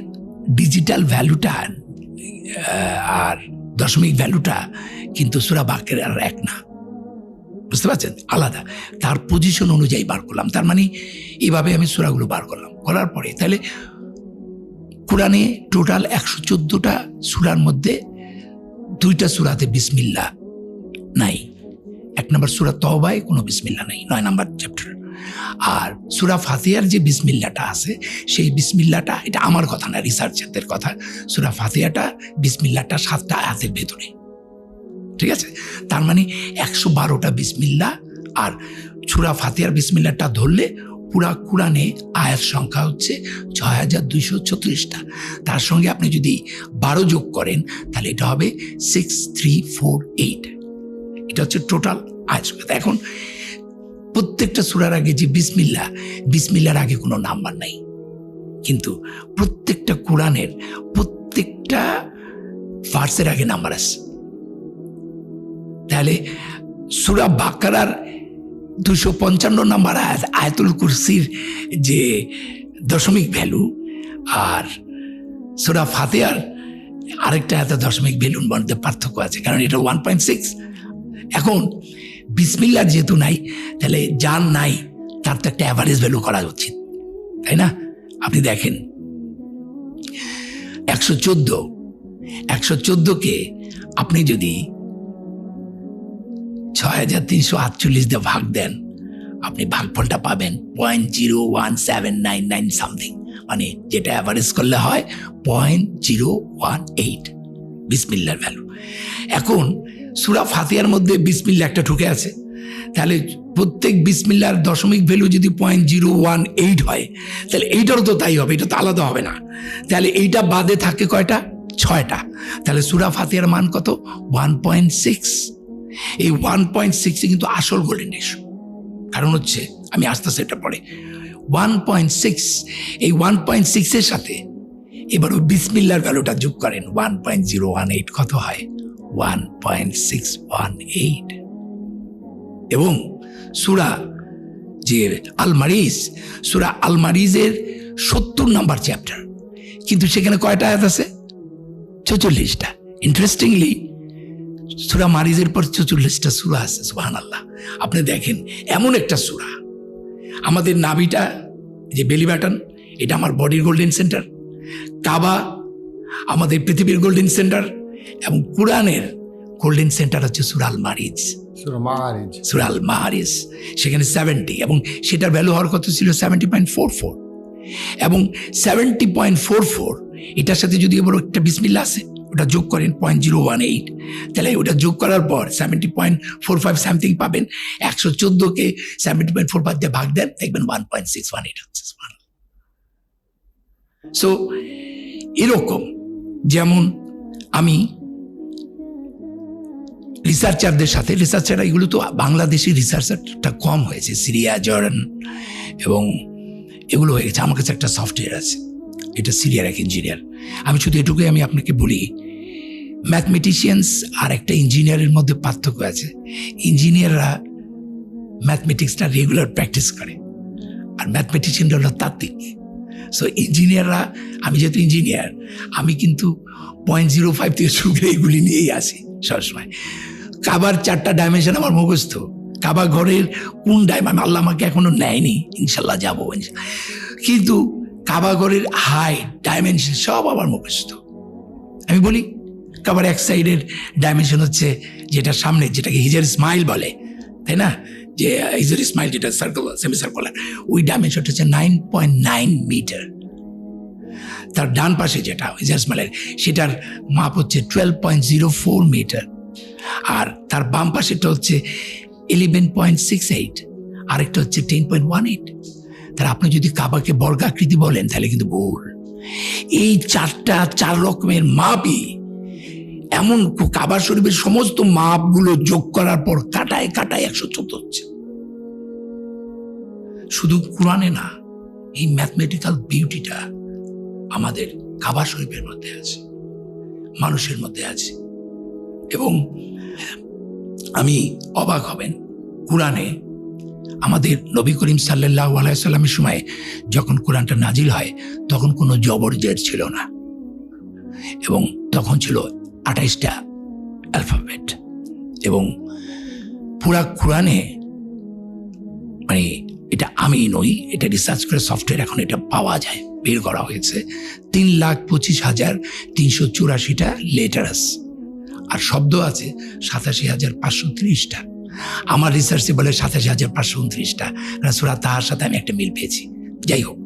ডিজিটাল ভ্যালুটা আর দশমিক ভ্যালুটা কিন্তু সূরা বাকেরার এক না, বুঝতে পারছেন, আলাদা। তার পজিশন অনুযায়ী বার করলাম, তার মানে এইভাবে আমি সূরাগুলো বার করলাম। করার পরে তাহলে কোরআনে টোটাল 114টা সূরার মধ্যে 2টা সূরাতে বিসমিল্লাহ নাই। 1 নম্বর সূরা তওবায় কোনো বিসমিল্লাহ নাই, 9 নম্বর চ্যাপ্টার। আর সূরা ফাতিহার যে বিসমিল্লাহটা আছে, সেই বিসমিল্লাহটা, এটা আমার কথা না, রিসার্চারদের কথা, সূরা ফাতিহাটা বিসমিল্লাহটা 7টা আয়াতের ভেতরে, ঠিক আছে। তার মানে 112টা বিসমিল্লাহ, আর সূরা ফাতিহার বিসমিল্লাহটা ধরলে পুরা কোরআনে আয়াত সংখ্যা হচ্ছে 6236টা। তার সঙ্গে আপনি যদি 12 যোগ করেন তাহলে এটা হবে 6348। এটা হচ্ছে টোটাল আয়াত সংখ্যা। এখন প্রত্যেকটা সূরার আগে যে বিসমিল্লাহর আগে কোনো নাম্বার নাই, কিন্তু প্রত্যেকটা কোরআনের প্রত্যেকটা ভার্সের আগে নাম্বার আছে। তাহলে সূরা বাকারার 255 নম্বর আয়াত, আয়াতুল কুরসির যে দশমিক ভ্যালু, আর সূরা ফাতিহার আরেকটা এত দশমিক ভ্যালুর মধ্যে পার্থক্য আছে, কারণ এটা 1.6। এখন বিসমিল্লাহ যেহেতু নাই, তাহলে যার নাই তার তো একটা অ্যাভারেজ ভ্যালু করা উচিত, তাই না? আপনি দেখেন 114কে আপনি যদি 6348 দিয়ে ভাগ দেন, আপনি ভাগফলটা পাবেন 0.01799 সামথিং, মানে যেটা অ্যাভারেজ করলে হয় 0.018 বিসমিল্লার ভ্যালু। এখন সূরা ফাতিহার মধ্যে বিসমিল্লাহ একটা ঢুকে আছে, তাহলে প্রত্যেক বিসমিল্লার দশমিক ভ্যালু যদি 0.018 হয়, তাহলে এইটারও তো তাই হবে, এটা তো আলাদা হবে না। তাহলে এইটা বাদে থাকে কয়টা? 6টা। তাহলে সূরা ফাতিহার মান কত? 1.6। এই 1.6 কিন্তু আসল গোল্ডেন রেশিও। কারণ হচ্ছে, আমি আস্তে আস্তে এটা পড়ে 1.6, এই 1.6 এর সাথে এবার ওই বিসমিল্লার ভ্যালুটা যোগ করেন, 1.018 কত হয়? 1.618। এবং সূরা যে সূরা আল মারিজের 70 নম্বর চ্যাপ্টার, কিন্তু সেখানে কয়টা আয়াত আছে? 44টা। ইন্টারেস্টিংলি সূরা মারিজের পর 44টা সূরা আছে। সুবহানাল্লাহ। আপনি দেখেন, এমন একটা সূরা, আমাদের নাভিটা যে বেলি বাটন, এটা আমার বডির গোল্ডেন সেন্টার, কাবা আমাদের পৃথিবীর গোল্ডেন সেন্টার, এবং কোরআনের গোল্ডেন সেন্টার হচ্ছে সূরা আল মারিজ, সূরা আল মারিজ। সেখানে 70, এবং সেটার ভ্যালু হওয়ার কথা ছিল 70.44, এবং 70.44 এটার সাথে যদি এবার একটা বিসমিল্লাহ আছে, ওটা যোগ করেন 0.018, তাহলে ওটা যোগ করার পর 70.45 সামথিং পাবেন। 114কে 70.45 দিয়ে ভাগ দেন, দেখবেন 1.618 হচ্ছে। সো এরকম, যেমন আমি রিসার্চারদের সাথে, রিসার্চার এগুলো তো বাংলাদেশি রিসার্চারটা কম হয়েছে, সিরিয়া, জর্ডান এবং এগুলো হয়ে গেছে। আমার কাছে একটা সফটওয়্যার আছে, এটা সিরিয়ার এক ইঞ্জিনিয়ার। আমি শুধু এটুকুই আমি আপনাকে বলি, ম্যাথমেটিশিয়ানস আর একটা ইঞ্জিনিয়ারের মধ্যে পার্থক্য আছে। ইঞ্জিনিয়াররা ম্যাথমেটিক্সটা রেগুলার প্র্যাকটিস করে, আর ম্যাথমেটিশিয়ানরা হলো তাত্ত্বিক। সো ইঞ্জিনিয়াররা, আমি যেহেতু ইঞ্জিনিয়ার, আমি কিন্তু 0.05 থেকে শুরু করে এগুলি নিয়েই আসি সবসময়। কাবার 4টা ডাইমেনশন আমার মুখস্থ, কাবা ঘরের কোন ডাইমেনশন আল্লাহ আমাকে এখনো নেয়নি, ইনশাল্লাহ যাবো। কিন্তু কাবা ঘরের হাইট, ডাইমেনশন সব আমার মুখস্থ। আমি বলি কাবার এক সাইডের ডাইমেনশন হচ্ছে যেটা সামনে, যেটাকে হিজার স্মাইল বলে, তাই না? যে হিজার স্মাইল যেটা সার্কেল, সেমি সার্কুলার, ওই ডাইমেনশনটা হচ্ছে 9.9 মিটার। তার ডান পাশে যেটা হিজার স্মাইলের, সেটার মাপ হচ্ছে 12.04 মিটার, আর তার বাম পাশেটা হচ্ছে 11.68, আরেকটা হচ্ছে 10.18। তাহলে আপনি যদি কাবাকে বর্গাকৃতি বলেন, তাহলে কিন্তু ভুল। এই 4 রকমের মাপই এমন, কাবা শরীফের সমস্ত মাপগুলো যোগ করার পর কাটায় 114 হচ্ছে। শুধু কোরআনে না, এই ম্যাথমেটিক্যাল বিউটিটা আমাদের কাবা শরীফের মধ্যে আছে, মানুষের মধ্যে আছে। এবং আমি অবাক হবেন, কোরআনে আমাদের নবী করিম সাল্লাল্লাহু আলাইহি সাল্লামের সময় যখন কোরআনটা নাজিল হয়, তখন কোনো জবর জের ছিল না, এবং তখন ছিল 28টা অ্যালফাবেট। এবং পুরা কোরআনে, মানে এটা আমি নই, এটা রিসার্চ করে সফটওয়্যার এখন এটা পাওয়া যায়, বের করা হয়েছে, 3,25,384টা লেটার্স আর শব্দ আছে 87,530টা। আমার রিসার্চে বলে 87,529টা, সূরা তাহার সাথে আমি একটা মিল পেয়েছি। যাই হোক,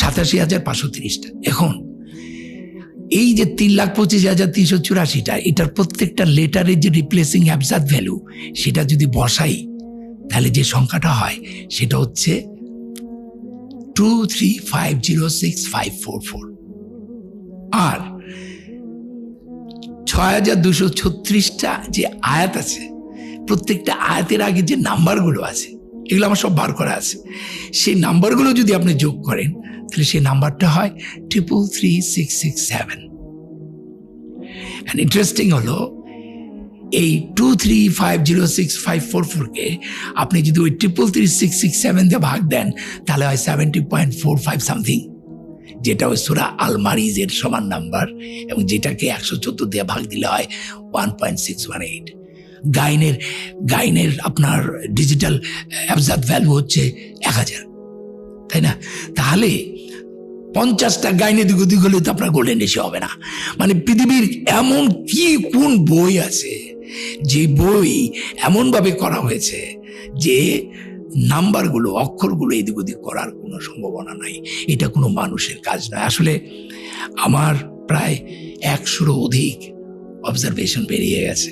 87,530টা। এখন এই যে 3,25,384টা, এটার প্রত্যেকটা লেটারের যে রিপ্লেসিং অ্যাবজার্ভ ভ্যালু, সেটা যদি বসাই, তাহলে যে সংখ্যাটা হয় সেটা হচ্ছে 23506,544। আর 6,236টা যে আয়াত আছে, প্রত্যেকটা আয়াতের আগে যে নাম্বারগুলো আছে, এগুলো আমার সব বার করা আছে। সেই নাম্বারগুলো যদি আপনি যোগ করেন, তাহলে সেই নাম্বারটা হয় 333,667। And ইন্টারেস্টিং হলো, এই 23506,544কে আপনি যদি ওই 333,667 দিয়ে ভাগ দেন, তাহলে হয় 70.45 সামথিং। যেটা ওই সূরা আল মারিজের সমান নাম্বার, এবং যেটাকে 114 দিয়ে ভাগ দিলে হয় 1.618। গাইনের আপনার ডিজিটাল অ্যাবজার্ভ ভ্যালু হচ্ছে 1000, তাই না? তাহলে 50টা গাইন এদিক ওদিক হলে তো আপনার গোল্ডেন রেশিও হবে না। মানে পৃথিবীর এমন কোন বই আছে যে বই এমনভাবে করা হয়েছে যে নাম্বারগুলো, অক্ষরগুলো এদিক ওদিক করার কোনো সম্ভাবনা নাই। এটা কোনো মানুষের কাজ নয়। আসলে আমার প্রায় 100-র অধিক অবজারভেশন বেরিয়ে গেছে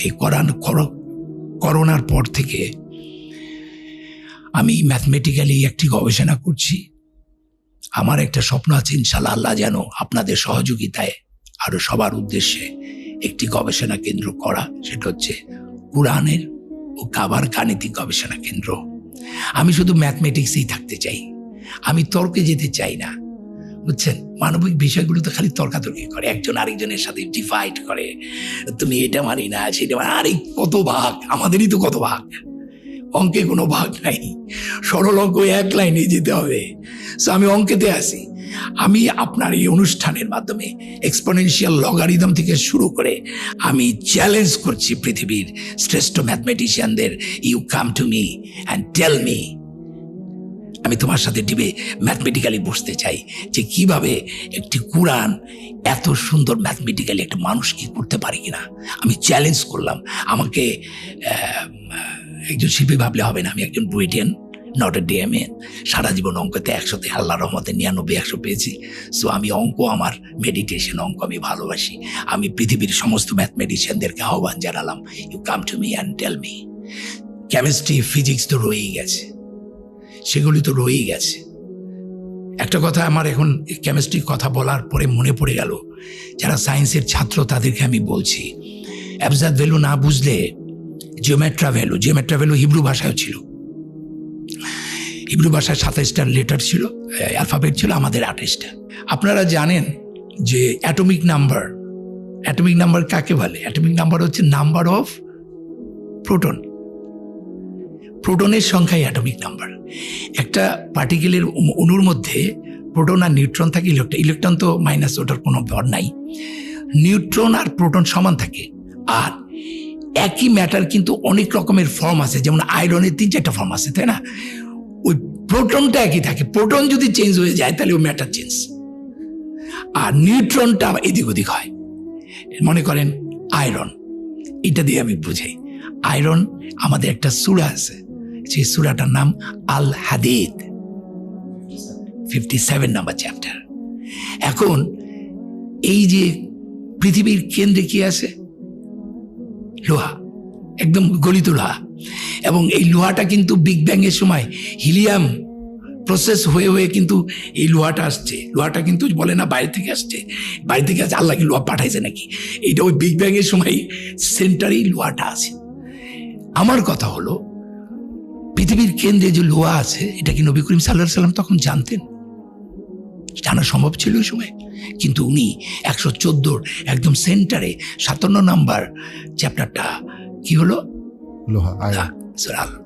এই করোনার পর থেকে। আমি ম্যাথমেটিক্যালি একটি গবেষণা করছি। আমার একটা স্বপ্ন আছে, ইনশাআল্লাহ আল্লাহ যেন আপনাদের সহযোগিতায় আরো সবার উদ্দেশ্যে একটি গবেষণা কেন্দ্র করা, সেটা হচ্ছে কুরআনের ও কাবার গাণিতিক গবেষণা কেন্দ্র। আমি শুধু ম্যাথমেটিক্সেই থাকতে চাই, আমি তর্কে যেতে চাই না, বুঝছেন? মানবিক বিষয়গুলো তো খালি তর্কাতর্কি করে, একজন আরেকজনের সাথে ডিভাইড করে, তুমি এটা মানি না সেটা মানি। আরে কত ভাগ, আমাদেরই তো কত ভাগ, অঙ্কে কোনো ভাগ নাই, সরল অঙ্ক এক লাইনে যেতে হবে। সো আমি অঙ্কেতে আসি। আমি আপনার এই অনুষ্ঠানের মাধ্যমে এক্সপোনেনশিয়াল লগারিদম থেকে শুরু করে আমি চ্যালেঞ্জ করছি পৃথিবীর শ্রেষ্ঠ ম্যাথমেটিশিয়ানদের, you come to me and tell me. আমি তোমার সাথে ডিবে ম্যাথমেটিক্যালি বুঝতে চাই যে কিভাবে একটি কুরআন এত সুন্দর ম্যাথমেটিক্যালি একটা মানুষ কি করতে পারে কিনা। আমি চ্যালেঞ্জ করলাম। আমাকে একজন শিল্পী ভাবলে হবে না, আমি একজন ব্রিটেন নটর ডেমে সারা জীবন অঙ্কতে 100তে আল্লাহর রহমতে 99-100 পেয়েছি। সো আমি অঙ্ক, আমার মেডিটেশন, অঙ্ক আমি ভালোবাসি। আমি পৃথিবীর সমস্ত ম্যাথমেটিশিয়ানদেরকে আহ্বান জানালাম, you come to me and tell me. Chemistry, physics তো রয়েই গেছে, সেগুলি তো রয়েই গেছে। একটা কথা আমার এখন কেমিস্ট্রির কথা বলার পরে মনে পড়ে গেল, যারা সায়েন্সের ছাত্র তাদেরকে আমি বলছি, অ্যাবজার্ভ ভ্যালু না বুঝলে জিওমেট্রা ভ্যালু হিব্রু ভাষায় ছিল। হিব্রু ভাষায় 27টা লেটার ছিল, অ্যালফাবেট ছিল, আমাদের 28টা। আপনারা জানেন যে অ্যাটমিক নাম্বার কাকে বলে? অ্যাটমিক নাম্বার হচ্ছে নাম্বার অফ প্রোটনের সংখ্যাই অ্যাটমিক নাম্বার। একটা পার্টিকেলের অণুর মধ্যে প্রোটন আর নিউট্রন থাকে, ইলেকট্রন তো মাইনাস, ওটার কোনো ভর নাই। নিউট্রন আর প্রোটন সমান থাকে। আর একই ম্যাটার কিন্তু অনেক রকমের ফর্ম আছে, যেমন আয়রনের 3-4টা ফর্ম আছে, তাই না? ওই প্রোটনটা একই থাকে, প্রোটন যদি চেঞ্জ হয়ে যায় তাহলে ওই ম্যাটার চেঞ্জ। আর নিউট্রনটা এদিক ওদিক হয়। মনে করেন আয়রন, এটা দিয়ে আমি বুঝাই। আয়রন, আমাদের একটা সূরা আছে, সেই সূরাটার নাম আল হাদিদ, 57 নাম্বার চ্যাপ্টার। এখন এই যে পৃথিবীর কেন্দ্রে কি আছে? লোহা, একদম গলিত লোহা। এবং এই লোহাটা কিন্তু বিগ ব্যাং এর সময় হিলিয়াম প্রসেস হয়ে কিন্তু এই লোহাটা আসছে। লোহাটা কিন্তু বলে না বাইরে থেকে আসছে, আল্লাহ কি লোহা পাঠাইছে নাকি? এইটা ওই বিগ ব্যাং এর সময় সেন্টারেই লোহাটা আছে। আমার কথা হলো, পৃথিবীর কেন্দ্রে যে লোহা আছে, এটা কি নবী করিম সাল্লাল্লাহু আলাইহি ওয়াসাল্লাম তখন জানতেন? জানা সম্ভব ছিল ওই সময়? কিন্তু উনি 114 একদম সেন্টারে 57 নাম্বার চ্যাপ্টারটা কি হলো? লোহা, আয়রন।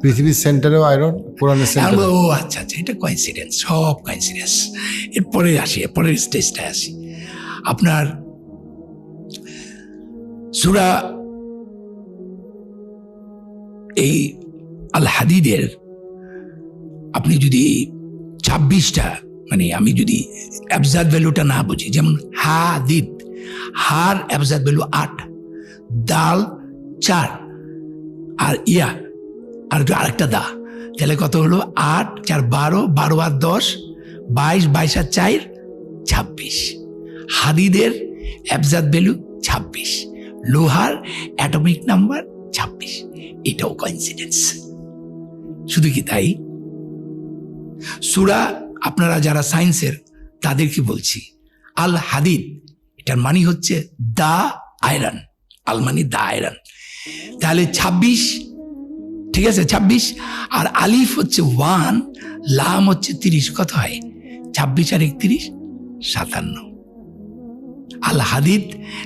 পৃথিবীর সেন্টারেও আয়রন, কোরআনের সেন্টারে। ও আচ্ছা, এটা কোইন্সিডেন্স, সব কোইন্সিডেন্স। এরপরে আসি, পরের স্টেজটায় আসি। আপনার সূরা এই আল হাদিদের আপনি যদি 26টা, মানে আমি যদি অ্যাবজার্ভ ভ্যালুটা না বুঝি, যেমন হাদিদ, হার অ্যাবজার্ভ ভ্যালু 8, দাল 4, আর ইয়া আর আরেকটা দা, তাহলে কত হলো? 8 4 12, 12 আর 10 22, 22 আর 4 26। হাদিদের অ্যাবজার্ভ ভ্যালু 26, লোহার অ্যাটমিক নাম্বার 26। এটাও কোইন্সিডেন্স। শুধু কি তাই? সূরা, আপনারা যারা সায়েন্সের তাদেরকে বলছি, আল হাদিদ এটার মানে হচ্ছে দা আয়রন, আল মানে দা আয়রন। তাহলে 26, ঠিক আছে, 26। আর আলিফ হচ্ছে 1, লাম হচ্ছে 30, কত হয়? 26 আর 31 57। আল হাদিদ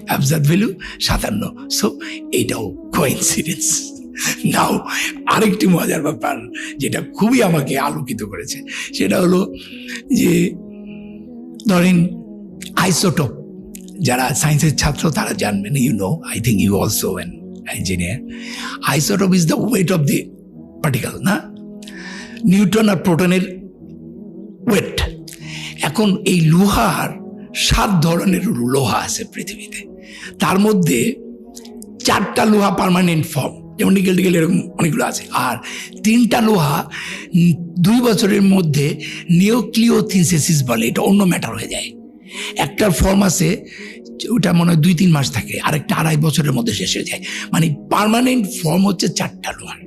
অ্যাবজার্ভ ভ্যালু 57। সো এটাও কোইন্সিডেন্স। নাও আরেকটি মজার ব্যাপার যেটা খুবই আমাকে আলোকিত করেছে, সেটা হলো যে ধরেন আইসোটোপ, যারা সায়েন্সের ছাত্র তারা জানবেন, I think you also an engineer. Isotope is the weight of the particle, না? নিউট্রন আর প্রোটনের ওয়েট। এখন এই লোহার 7 ধরনের লোহা আছে পৃথিবীতে, তার মধ্যে 4টা লোহা পার্মানেন্ট ফর্ম, যেমন নিকেল টিকেল এরকম অনেকগুলো আছে, আর 3টা লোহা 2 বছরের মধ্যে নিউক্লিওসিনথেসিস বলে, এটা অন্য ম্যাটার হয়ে যায়। একটার ফর্ম আছে ওটা মনে হয় 2-3 মাস থাকে, আরেকটা 2.5 বছরের মধ্যে শেষ হয়ে যায়। মানে পার্মানেন্ট ফর্ম হচ্ছে 4টা লোহার।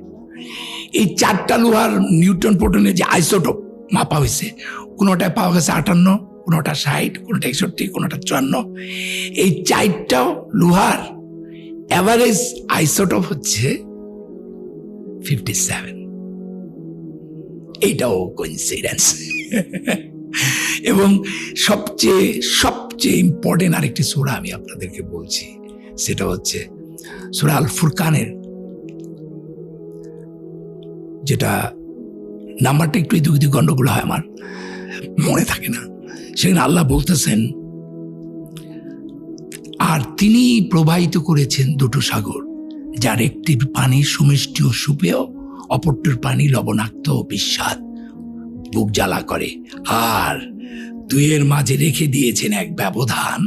এই 4টা লোহার নিউট্রন প্রোটনের যে আইসোটোপ মাপা হয়েছে, কোনোটায় পাওয়া গেছে 58, কোনোটা 60, কোনোটা 61, কোনোটা 54। এই 4টাও লোহার অ্যাভারেজ আইসোটোপ হচ্ছে 57। এইটাও কোইন্সিডেন্স। এবং সবচেয়ে ইম্পর্টেন্ট আরেকটি সূরা আমি আপনাদেরকে বলছি, সেটা হচ্ছে সূরা আল ফুরকানের, যেটা নাম্বারটা একটু এদিক গন্ডগোল হয়, আমার মনে থাকে না। সেখানে আল্লাহ বলতেছেন, আর তিনি প্রবাহিত করেছেন 2টো সাগর, যার একটির পানি সুমিষ্টি ও সুপেয়, অপরটির পানি লবণাক্ত ও বিস্বাদ, বুক জ্বালা করে। আর 2-এর মাঝে রেখে দিয়েছেন এক ব্যবধান,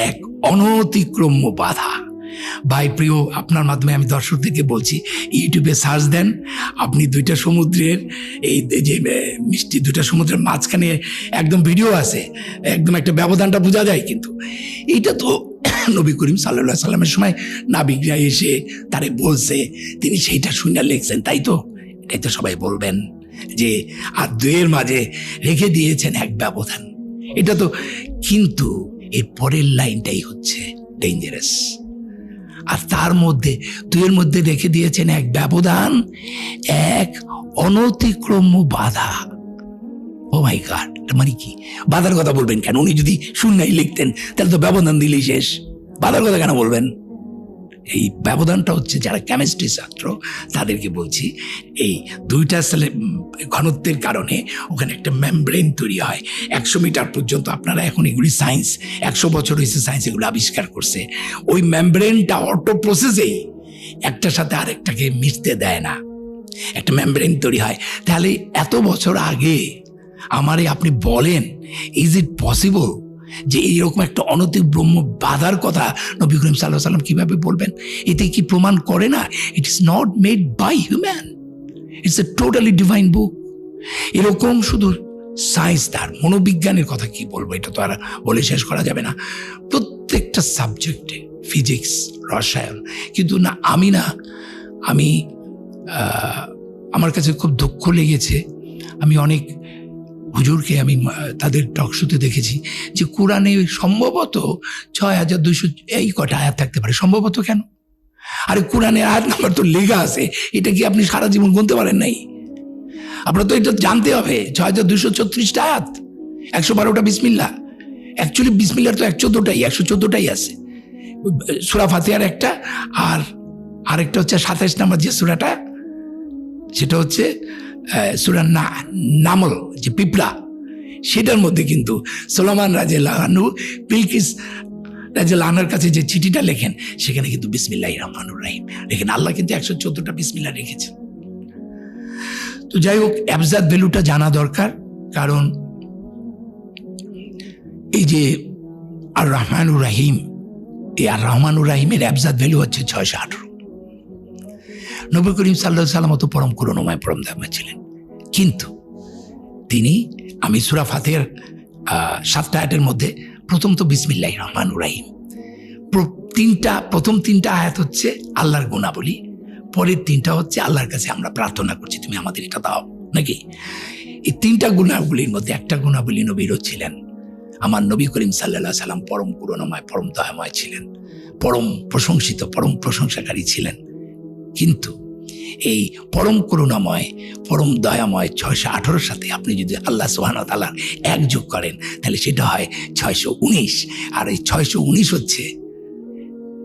এক অনতিক্রম্য বাধা। ভাই প্রিয়, আপনার মাধ্যমে আমি দর্শকদেরকে বলছি, ইউটিউবে সার্চ দেন, আপনি 2টা সমুদ্রের, এই যে মিষ্টি 2টা সমুদ্রের মাঝখানে একদম ভিডিও আছে, একদম একটা ব্যবধানটা বোঝা যায়। কিন্তু এইটা তো নবী করিম সাল্লাল্লাহু আলাইহি সাল্লামের সময় নাবিকরা এসে তারে বলছে, তিনি সেইটা শুনে লিখছেন, তাই তো? এটাই তো সবাই বলবেন যে আর 2-এর মাঝে রেখে দিয়েছেন এক ব্যবধান। এটা তো, কিন্তু এর পরের লাইনটাই হচ্ছে ডেঞ্জারাস। আর তার মধ্যে 2-এর মধ্যে রেখে দিয়েছেন এক ব্যবধান, এক অনতিক্রম্য বাধা। ও মাই গড, মানে কি? বাধার কথা বলবেন কেন? উনি যদি শূন্যই লিখতেন তাহলে তো ব্যবধান দিলেই শেষ, বাধার কথা কেন বলবেন? এই ব্যবধানটা হচ্ছে, যারা কেমিস্ট্রি ছাত্র তাদেরকে বলছি, এই 2টা সেলে ঘনত্বের কারণে ওখানে একটা মেমব্রেন তৈরি হয় 100 মিটার পর্যন্ত। আপনারা এখন এগুলি সায়েন্স, 100 বছর হয়েছে সায়েন্স এগুলো আবিষ্কার করছে। ওই মেমব্রেনটা অটো প্রসেসেই একটার সাথে আরেকটাকে মিশতে দেয় না, একটা মেমব্রেন তৈরি হয়। তাহলে এত বছর আগে আমারে আপনি বলেন, ইজ ইট পসিবল যে এইরকম একটা অনতিব্রহ্ম বাধার কথা নবী করিম সাল্লাল্লাহু আলাইহি সাল্লাম কিভাবে বলবেন? এতে কি প্রমাণ করে না it is not made by human, it's a totally divine book? এরকম শুধু সায়েন্স, তার মনোবিজ্ঞানের কথা কি বলবো, এটা তো আর বলে শেষ করা যাবে না। প্রত্যেকটা সাবজেক্টে, ফিজিক্স, রসায়ন, কিন্তু আমি আমার কাছে খুব দুঃখ লেগেছে। আমি অনেক হুজুরকে আমি তাদের টকশোতে দেখেছি যে কোরআনে সম্ভবত 6200 এই কটা আয়াত থাকতে পারে। সম্ভবত কেন? আরে কোরআনে আয়াত নাম্বার তো লেখা আছে, এটা কি আপনি সারা জীবন গুনতে পারেন নাই? আপনার তো এটা জানতে হবে। 6234টা আয়াত, 112টা বিসমিল্লাহ। অ্যাকচুয়ালি বিসমিল্লার তো 114টাই আছে। সূরা ফাতিহার একটা, আর আরেকটা হচ্ছে 27 নম্বর যে সূরাটা, সেটা হচ্ছে সূরা নামল, যে পিঁপড়া, সেটার মধ্যে কিন্তু সুলাইমান রাদিয়াল্লাহু আনহু বিলকিস রাদিয়াল্লাহু আনহার কাছে যে চিঠিটা লেখেন, সেখানে কিন্তু বিসমিল্লাহির রহমানির রহিম লেখেন। আল্লাহ কিন্তু 114টা বিসমিল্লাহ রেখেছেন। তো যাই হোক, অ্যাবজাদ ভ্যালুটা জানা দরকার, কারণ এই যে আর রহমানুর রাহিম, এই আর রহমানুর রাহিমের অ্যাবজাদ ভ্যালু হচ্ছে 618। নবী করিম সাল্লাল্লাহু আলাইহি সাল্লাম তো পরম করুণাময়, পরম দয়াময় ছিলেন, কিন্তু তিনি, আমি সূরা ফাতিহার 7টা আয়াতের মধ্যে প্রথম তো বিসমিল্লাহির রহমানির রহিম, প্রথম 3টা আয়াত হচ্ছে আল্লাহর গুণাবলী, পরের 3টা হচ্ছে আল্লাহর কাছে আমরা প্রার্থনা করছি তুমি আমাদের এটা দাও, নাকি? এই 3টা গুণাবলীর মধ্যে একটা গুণাবলী নবীরও ছিলেন। আমার নবী করিম সাল্লাল্লাহু আলাইহি সাল্লাম পরম করুণাময়, পরম দয়াময় ছিলেন, পরম প্রশংসিত, পরম প্রশংসাকারী ছিলেন। কিন্তু এই পরম করুণাময়, পরম দয়াময় 618 সাথে আপনি যদি আল্লাহ সুবহানাহু ওয়া তাআলার এক যোগ করেন, তাহলে সেটা হয় 619। আর এই 619 হচ্ছে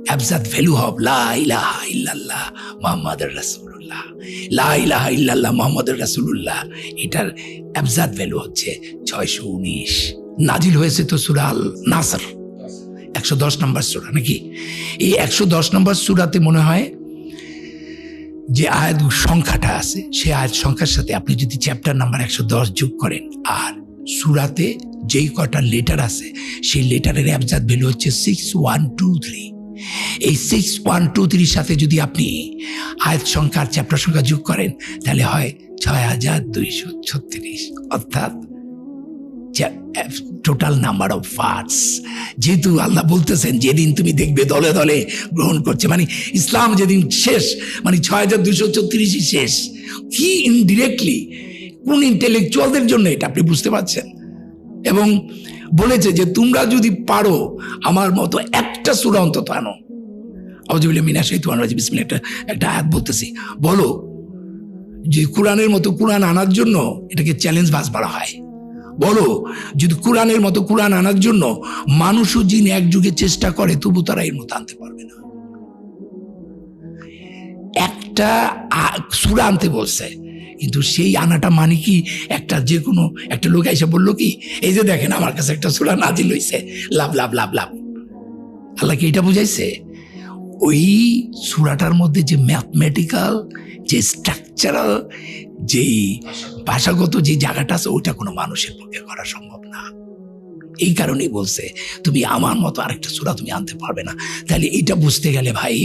অ্যাবজাদ ভ্যালু অফ লা ইলাহা ইল্লাল্লাহ মুহাম্মাদুর রাসূলুল্লাহ। লা ইলাহা ইল্লাল্লাহ মুহাম্মাদুর রাসূলুল্লাহ, এটার অ্যাবজাদ ভ্যালু হচ্ছে 619। নাজিল হয়েছে তো সূরা আল নাসর, 110 নম্বর সূরা নাকি? এই 110 নম্বর সূরাতে মনে হয় যে আয়াত সংখ্যাটা আছে, সেই আয়াত সংখ্যার সাথে আপনি যদি চ্যাপ্টার নাম্বার 110 যোগ করেন, আর সূরাতে যেই কটা লেটার আছে সেই লেটারের অ্যাবজাদ ভ্যালু হচ্ছে 6123। এই 6123 সাথে যদি আপনি আয়াত সংখ্যা আর চ্যাপ্টার সংখ্যা যোগ করেন তাহলে হয় 6236, অর্থাৎ টোটাল নাম্বার অফ পার্টস। যেহেতু আল্লাহ বলতেছেন যেদিন তুমি দেখবে দলে দলে গ্রহণ করছে, মানে ইসলাম যেদিন শেষ, মানে 6236 শেষ। কি ইনডিরেক্টলি কোন ইন্টেলেকচুয়ালদের জন্য এটা আপনি বুঝতে পারছেন? এবং বলেছে যে তোমরা যদি পারো আমার মতো একটা সূরা অন্তত আনো। আউযুবিল্লাহি মিনাশ শাইতানির রাজিম, বিসমিল্লাহ, একটা আয়াত বলতেছি, বলো যে কোরআনের মতো কোরআন আনার জন্য, এটাকে চ্যালেঞ্জ বাস বলা হয়, বলো যদি কোরআনের মতো কোরআন আনার জন্য মানুষ ও জিন এক যুগে চেষ্টা করে তবু তারা এর মতো আনতে পারবে না। একটা সূরা আনতে বলছে, কিন্তু সেই আনাটা মানে কি একটা যে কোনো একটা লোক এসে বললো কি এই যে দেখেন আমার কাছে একটা সূরা নাজিল হইছে, লাভ লাভ লাভ লাভ। আল্লাহ কি এটা বুঝাইছে? ওই সূরাটার মধ্যে যে ম্যাথমেটিক্যাল, যে স্ট্রাকচারাল, যেই ভাষাগত যে জায়গাটা আছে ওইটা কোনো মানুষের পক্ষে করা সম্ভব না। এই কারণেই বলছে তুমি আমার মতো আরেকটা সূরা তুমি আনতে পারবে না। তাহলে এটা বুঝতে গেলে ভাই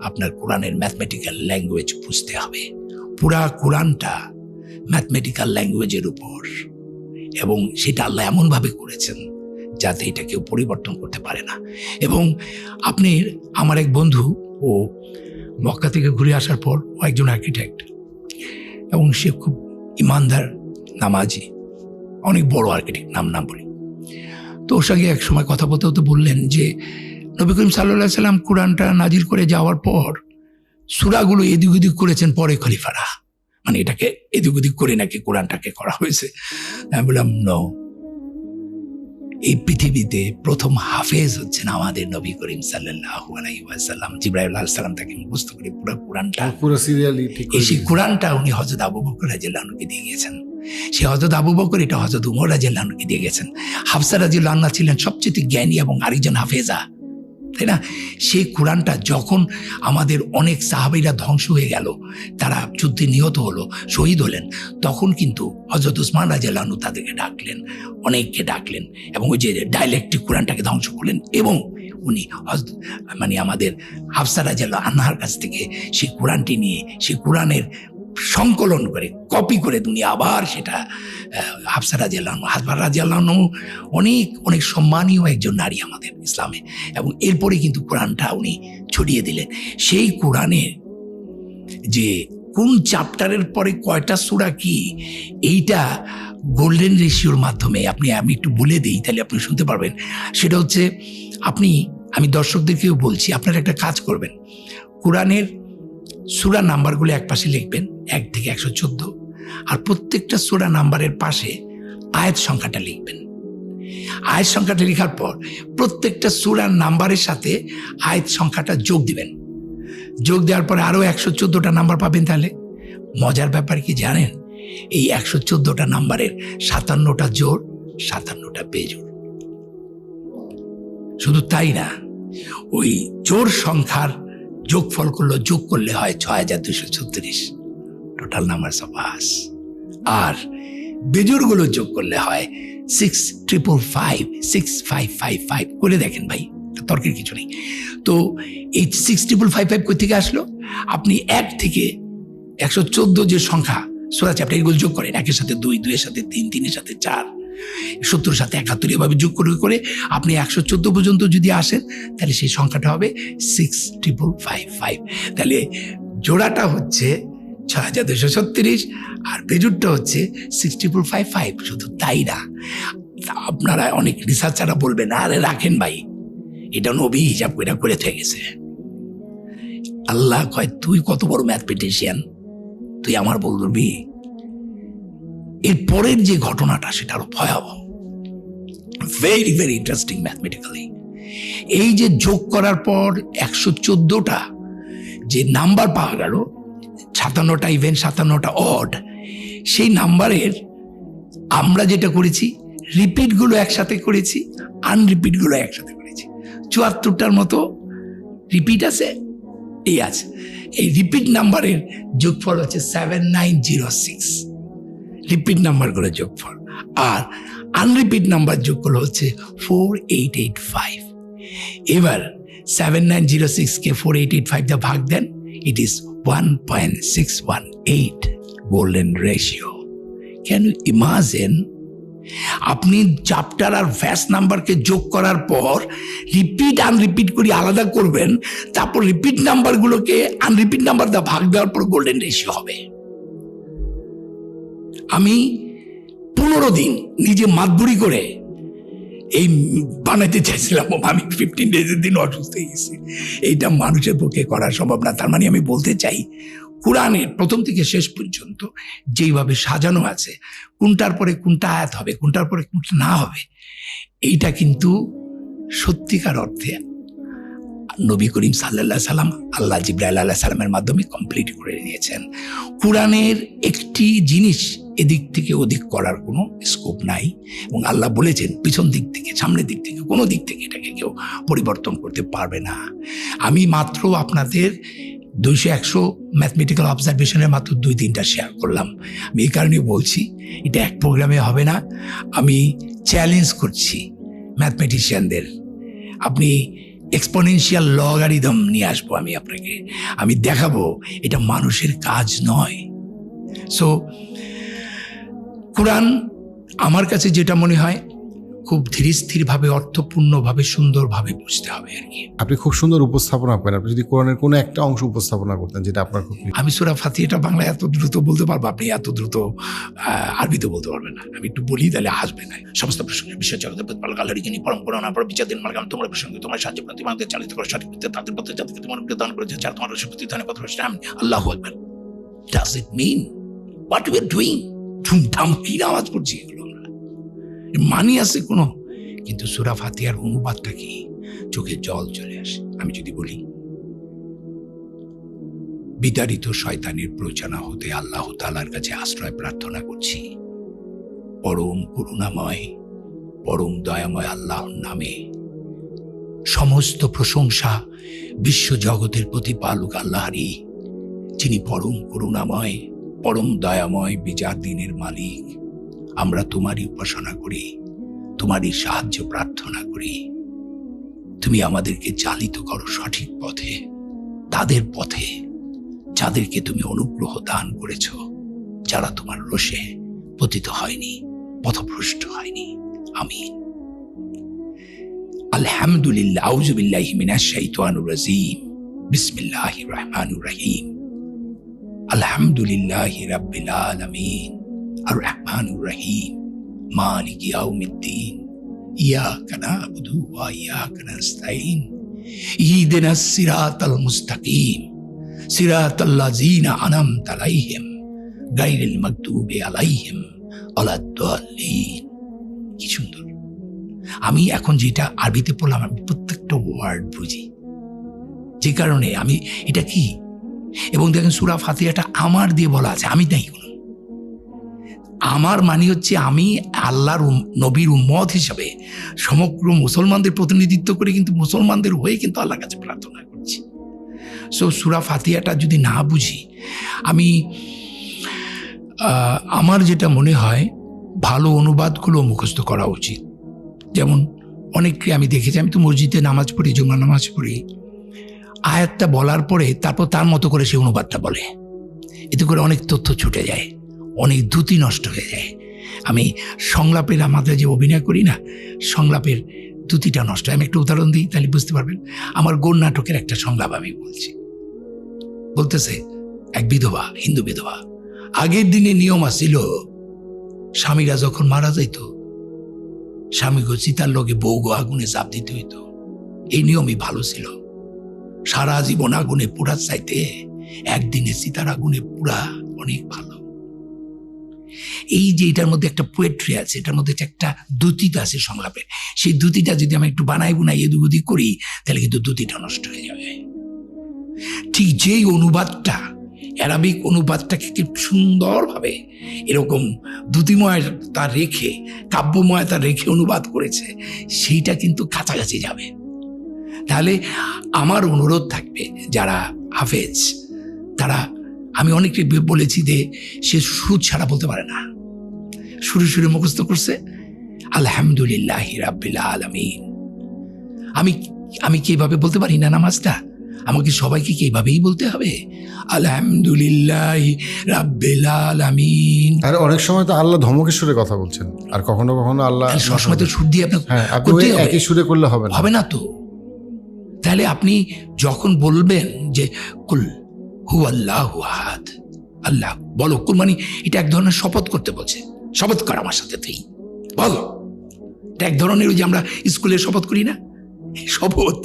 আপনার কোরআনের ম্যাথমেটিক্যাল ল্যাঙ্গুয়েজ বুঝতে হবে। পুরা কোরআনটা ম্যাথমেটিক্যাল ল্যাঙ্গুয়েজের উপর, এবং সেটা আল্লাহ এমনভাবে করেছেন যাতে এটা কেউ পরিবর্তন করতে পারে না। এবং আপনি, আমার এক বন্ধু, ও মক্কা থেকে ঘুরে আসার পর ও একজন আর্কিটেক্ট, এবং সে খুব ইমানদার, নামাজি, অনেক বড় আর্কিটেক্ট, নাম বলি। তো ওর সঙ্গে এক সময় কথা বলতে হতে বললেন যে নবী করিম সাল্লাল্লাহু আলাইহি সাল্লাম কোরআনটা নাজিল করে যাওয়ার পর সূরাগুলো এদিক ওদিক করেছেন পরে খলিফারা, মানে এটাকে এদিক ওদিক করে নাকি কোরআনটাকে করা হয়েছে। আমি বললাম নো, এই পৃথিবীতে প্রথম হাফেজ হচ্ছেন আমাদের নবী করিম সাল্লাল্লাহু আলাইহি ওয়াসাল্লাম। জিবরাইল আলাইহিস সালাম তাকে মুখস্থ করে পুরো কোরআনটা, পুরো সিরিয়ালি ঠিক এই সেই কোরআনটা উনি হযরত আবু বকর রাদিয়াল্লাহু আনহুকে দিয়ে গেছেন। সে হযরত আবু বকর এটা হযরত উমর রাদিয়াল্লাহু আনহুকে দিয়ে গেছেন। হাফসা রাদিয়াল্লাহু আনহা ছিলেন সবচেয়ে জ্ঞানী এবং আরেকজন হাফেজা, তাই না? সেই কোরআনটা যখন আমাদের অনেক সাহাবীরা ধ্বংস হয়ে গেল, তারা যুদ্ধে নিহত হলো, শহীদ হলেন, তখন কিন্তু হযরত উসমান রাদিয়াল্লাহু আনহু তাদেরকে ডাকলেন, অনেককে ডাকলেন, এবং ওই যে ডাইলেক্টিক কোরআনটাকে ধ্বংস করলেন, এবং উনি মানে আমাদের হাফসা রাদিয়াল্লাহু আনহার কাছ থেকে সেই কোরআনটি নিয়ে, সেই কোরআনের সংকলন করে কপি করে উনি আবার সেটা হাফসা রাদিয়াল্লাহু আনহা, হাফসা রাদিয়াল্লাহু আনহু অনেক অনেক সম্মানীয় একজন নারী আমাদের ইসলামে, এবং এরপরে কিন্তু কোরআনটা উনি ছড়িয়ে দিলেন। সেই কোরআনের যে কোন চ্যাপ্টারের পরে কয়টা সূরা কি, এইটা গোল্ডেন রেশিওর মাধ্যমে আমি একটু বলে দিই, তাহলে আপনি শুনতে পারবেন। সেটা হচ্ছে, আমি দর্শকদেরকেও বলছি, আপনারা একটা কাজ করবেন, কোরআনের সূরা নাম্বারগুলো এক পাশে লিখবেন 1 থেকে 114, আর প্রত্যেকটা সূরা নাম্বারের পাশে আয়াত সংখ্যাটা লিখবেন। আয়াত সংখ্যাটা লেখার পর প্রত্যেকটা সূরা নাম্বারের সাথে আয়াত সংখ্যাটা যোগ দিবেন। যোগ দেওয়ার পরে আরো 114টা নাম্বার পাবেন। তাহলে মজার ব্যাপার কি জানেন? এই 114টা নাম্বারের 57টা জোড়, 57টা বেজোড়। শুধু তাই না, ওই জোড় সংখ্যার যোগফল যোগ করলে হয় 6236, টোটাল নাম্বার অফ আস। আর বেজোড়গুলো যোগ করলে হয় 6555 করে দেখেন ভাই, তর্কের কিছু নেই। তো এই 6555 কই থেকে আসলো? আপনি 1 থেকে 114 যে সংখ্যা সূরা চ্যাপ্টার, এগুলো যোগ করেন, 1-এর সাথে 2, 2-এর সাথে 3, 3-এর সাথে 4, 70-এর সাথে 71, এভাবে যোগ করে আপনি 114 পর্যন্ত যদি আসেন, তাহলে সেই সংখ্যাটা হবে 6555। তাহলে জোড়াটা হচ্ছে 6236 আর বেজোড়টা হচ্ছে 6455। শুধু তাই না, আপনারা অনেক রিসার্চাররা বলবেন আরে রাখেন ভাই, এটা নবী হিসাব করে থেকে গেছে। আল্লাহ কয় তুই কত বড় ম্যাথমেটিশিয়ান, তুই আমার বলবি? এর পরের যে ঘটনাটা সেটা আরো ভয়াবহ, ভেরি ভেরি ইন্টারেস্টিং ম্যাথমেটিক্যালি। এই যে যোগ করার পর 114টা যে নাম্বার পাওয়া গেল, 57টা ইভেন 57টা অড, সেই নাম্বারের আমরা যেটা করেছি রিপিটগুলো একসাথে করেছি, আনরিপিটগুলো একসাথে করেছি। 74টার মতো রিপিট আছে, এই আছে। এই রিপিট নাম্বারের যোগফল হচ্ছে 7906, রিপিট নাম্বারগুলো যোগফল। আর আনরিপিট নাম্বার যোগফল হচ্ছে 4885। এবার 7906কে 4885 দিয়ে ভাগ দেন, it is 1.618 golden ratio. Can you imagine? আপনি চ্যাপ্টার আর ভ্যাস নাম্বারকে যোগ করার পর রিপিট আনরিপিট করে আলাদা করবেন, তারপর রিপিট নাম্বারগুলোকে আনরিপিট নাম্বার দিয়ে ভাগ দেওয়ার পর গোল্ডেন রেশিও হবে। আমি 15 দিন নিজে মাতবুরি করে এই বানাইতে চাইছিলাম, আমি 15 ডেজের দিন অসুস্থ হয়ে গেছি। এইটা মানুষের পক্ষে করা সম্ভব না। তার মানে আমি বলতে চাই, কোরআনের প্রথম থেকে শেষ পর্যন্ত যেইভাবে সাজানো আছে, কোনটার পরে কোনটা আয়াত হবে, কোনটার পরে কোনটা না হবে, এইটা কিন্তু সত্যিকার অর্থে নবী করিম সাল্লাল্লাহু আলাইহি সাল্লাম আল্লাহ জিবরাইল আলাইহিস সালামের মাধ্যমে কমপ্লিট করে নিয়েছেন। কোরআনের একটি জিনিস এদিক থেকে ওদিক করার কোনো স্কোপ নাই, এবং আল্লাহ বলেছেন পিছন দিক থেকে সামনের দিক থেকে কোনো দিক থেকে এটাকে কেউ পরিবর্তন করতে পারবে না। আমি মাত্র আপনাদের 200-100 ম্যাথমেটিক্যাল অবজারভেশনের মাত্র 2-3টা শেয়ার করলাম। আমি এই কারণে বলছি এটা এক প্রোগ্রামে হবে না। আমি চ্যালেঞ্জ করছি ম্যাথমেটিশিয়ানদের, আপনি এক্সপোনেনশিয়াল লগারিদম নিয়ে আসবো আপনাকে, আমি দেখাবো এটা মানুষের কাজ নয়। সো কোরআন আমার কাছে যেটা মনে হয় খুব ধীরে স্থিরভাবে, অর্থপূর্ণভাবে, সুন্দরভাবে বুঝতে হবে আর কি। আপনি খুব সুন্দর উপস্থাপনা করেন। আপনি যদি কোরআনের কোনো একটা অংশ উপস্থাপনা করতেন যেটা আপনার খুব, আমি সূরা ফাতিহাটা বাংলা এত দ্রুত বলতে পারবো, আপনি এত দ্রুত আরবিতে বলতে পারবেন না। আমি একটু বলি তাহলে আসবে না। সমস্ত প্রসঙ্গে বিশ্ব জগতের প্রতিপালক আল্লাহরই যিনি পরম করুণা পরম বিচার দিন মার্গাম, তোমার প্রসঙ্গে তোমার সাহায্য প্রার্থী মানুষদের চালিত করে সঠিক পথে তাদের পথে যাদেরকে তোমার দান করেছে, যারা তোমার শক্তি দানে পথ রয়েছে। আমি আল্লাহু আকবার। Does it mean what we are doing? ধুমধাম কি আওয়াজ করছি এগুলো, আমরা মানি আছে কোনো? কিন্তু সূরা ফাতিহার অনুবাদটা কি? চোখে জল চলে আসে। আমি যদি বলি, বিতাড়িত শয়তানের প্রচারণা হতে আল্লাহ তাআলার কাছে আশ্রয় প্রার্থনা করছি। পরম করুণাময়, পরম দয়াময় আল্লাহর নামে সমস্ত প্রশংসা বিশ্ব জগতের প্রতিপালক আল্লাহরই, যিনি পরম করুণাময়, পরম দয়াময়, বিচার দিনের মালিক। আমরা তোমারই উপাসনা করি, তোমারই সাহায্য প্রার্থনা করি। তুমি আমাদেরকে চালিত করো সঠিক পথে, তাদের পথে যাদেরকে তুমি অনুগ্রহ দান করেছ, যারা তোমার রোষে পতিত হয়নি, পথভ্রষ্ট হয়নি। আমিন। আলহামদুলিল্লাহ। আউযু বিল্লাহি মিনাশ শাইতানির রাজীম। বিসমিল্লাহির রহমানির রহিম। আলহামদুলিল্লাহি রাব্বিল আলামিন আর রহমানির রহিম মালিকি ইয়াউমিদ্দিন ইয়াকা না'বুদু ওয়া ইয়াকা নাস্তাঈন ইহদিনাস সিরাতাল মুস্তাকিম সিরাতাল্লাযীনা আন'আমতা আলাইহিম গায়রিল মাগদুবি আলাইহিম ওয়ালাদ-দাল্লিন। কি সুন্দর! আমি এখন যেটা আরবিতে পড়লাম, আমি প্রত্যেকটা ওয়ার্ড বুঝি, যে কারণে আমি এটা কি, এবং দেখেন সূরা ফাতিহাটা আমার দিয়ে বলা আছে, আমি নাই কোনো। আমার মানে হচ্ছে আমি আল্লাহর নবীর উম্মত হিসাবে সমগ্র মুসলমানদের প্রতিনিধিত্ব করে কিন্তু মুসলমানদের হয়ে কিন্তু আল্লাহর কাছে প্রার্থনা করছি। সো সূরা ফাতিহাটা যদি না বুঝি, আমি আমার যেটা মনে হয় ভালো অনুবাদগুলো মুখস্থ করা উচিত। যেমন অনেককে আমি দেখেছি, আমি তো মসজিদে নামাজ পড়ি, জুমা নামাজ পড়ি, আয়াতটা বলার পরে তারপর তার মতো করে সে অনুবাদটা বলে। এতে করে অনেক তথ্য ছুটে যায়, অনেক দ্যুতি নষ্ট হয়ে যায়। আমি সংলাপের, আমাদের যে অভিনয় করি না, সংলাপের দ্যুতিটা নষ্ট হয়। আমি একটা উদাহরণ দিই, তাহলে বুঝতে পারবেন। আমার গোর নাটকের একটা সংলাপ আমি বলছি। বলতেছে, এক বিধবা, হিন্দু বিধবা, আগের দিনে নিয়ম আছিল, স্বামীরা যখন মারা যাইত, স্বামীকে চিতার লগে বউগো আগুনে চাপ দিতে হইত। এই নিয়মই ভালো ছিল। সারা জীবন আগুনে পোড়ার চাইতে একদিনে চিতার আগুনে পোড়া অনেক ভালো। এই যে এটার মধ্যে একটা পোয়েট্রি আছে, এটার মধ্যে একটা দ্যুতিটা আছে সংলাপের। সেই দ্যুতিটা যদি আমি একটু বানাই বুনাই এদিক করি, তাহলে কিন্তু দ্যুতিটা নষ্ট হয়ে যাবে। ঠিক যেই অনুবাদটা অ্যারাবিক অনুবাদটাকে কি সুন্দরভাবে এরকম দ্যুতিময়তা রেখে, কাব্যময়তা রেখে অনুবাদ করেছে, সেইটা কিন্তু কাছাকাছি যাবে। তাহলে আমার অনুরোধ থাকবে যারা হাফেজ, তারা, আমি অনেকে বলেছি যে সে সুর ছাড়া বলতে পারে না, সুরে সুরে মুখস্থ করছে আলহামদুলিল্লাহি রাব্বিল আলামিন। আমি কি এইভাবে বলতে পারি না নামাজটা? আমাকে সবাইকে কি এইভাবেই বলতে হবে? আলহামদুলিল্লাহি রাব্বিল আলামিন। আর অনেক সময় তো আল্লাহ ধমকের সুরে কথা বলছেন, আর কখনো কখনো আল্লাহ সবসময় তো সুর দিয়ে আপনার আপনি একই সুরে করলে হবে না তো। তাহলে আপনি যখন বলবেন যে কুল হু আল্লাহু আহাদ, আল্লাহ বলো, কুল মানে এটা এক ধরনের শপথ করতে বলছে, শপথ কর আমার সাথে, তুই বলো। এটা এক ধরনের, ওই যে আমরা স্কুলে শপথ করি না, শপথ।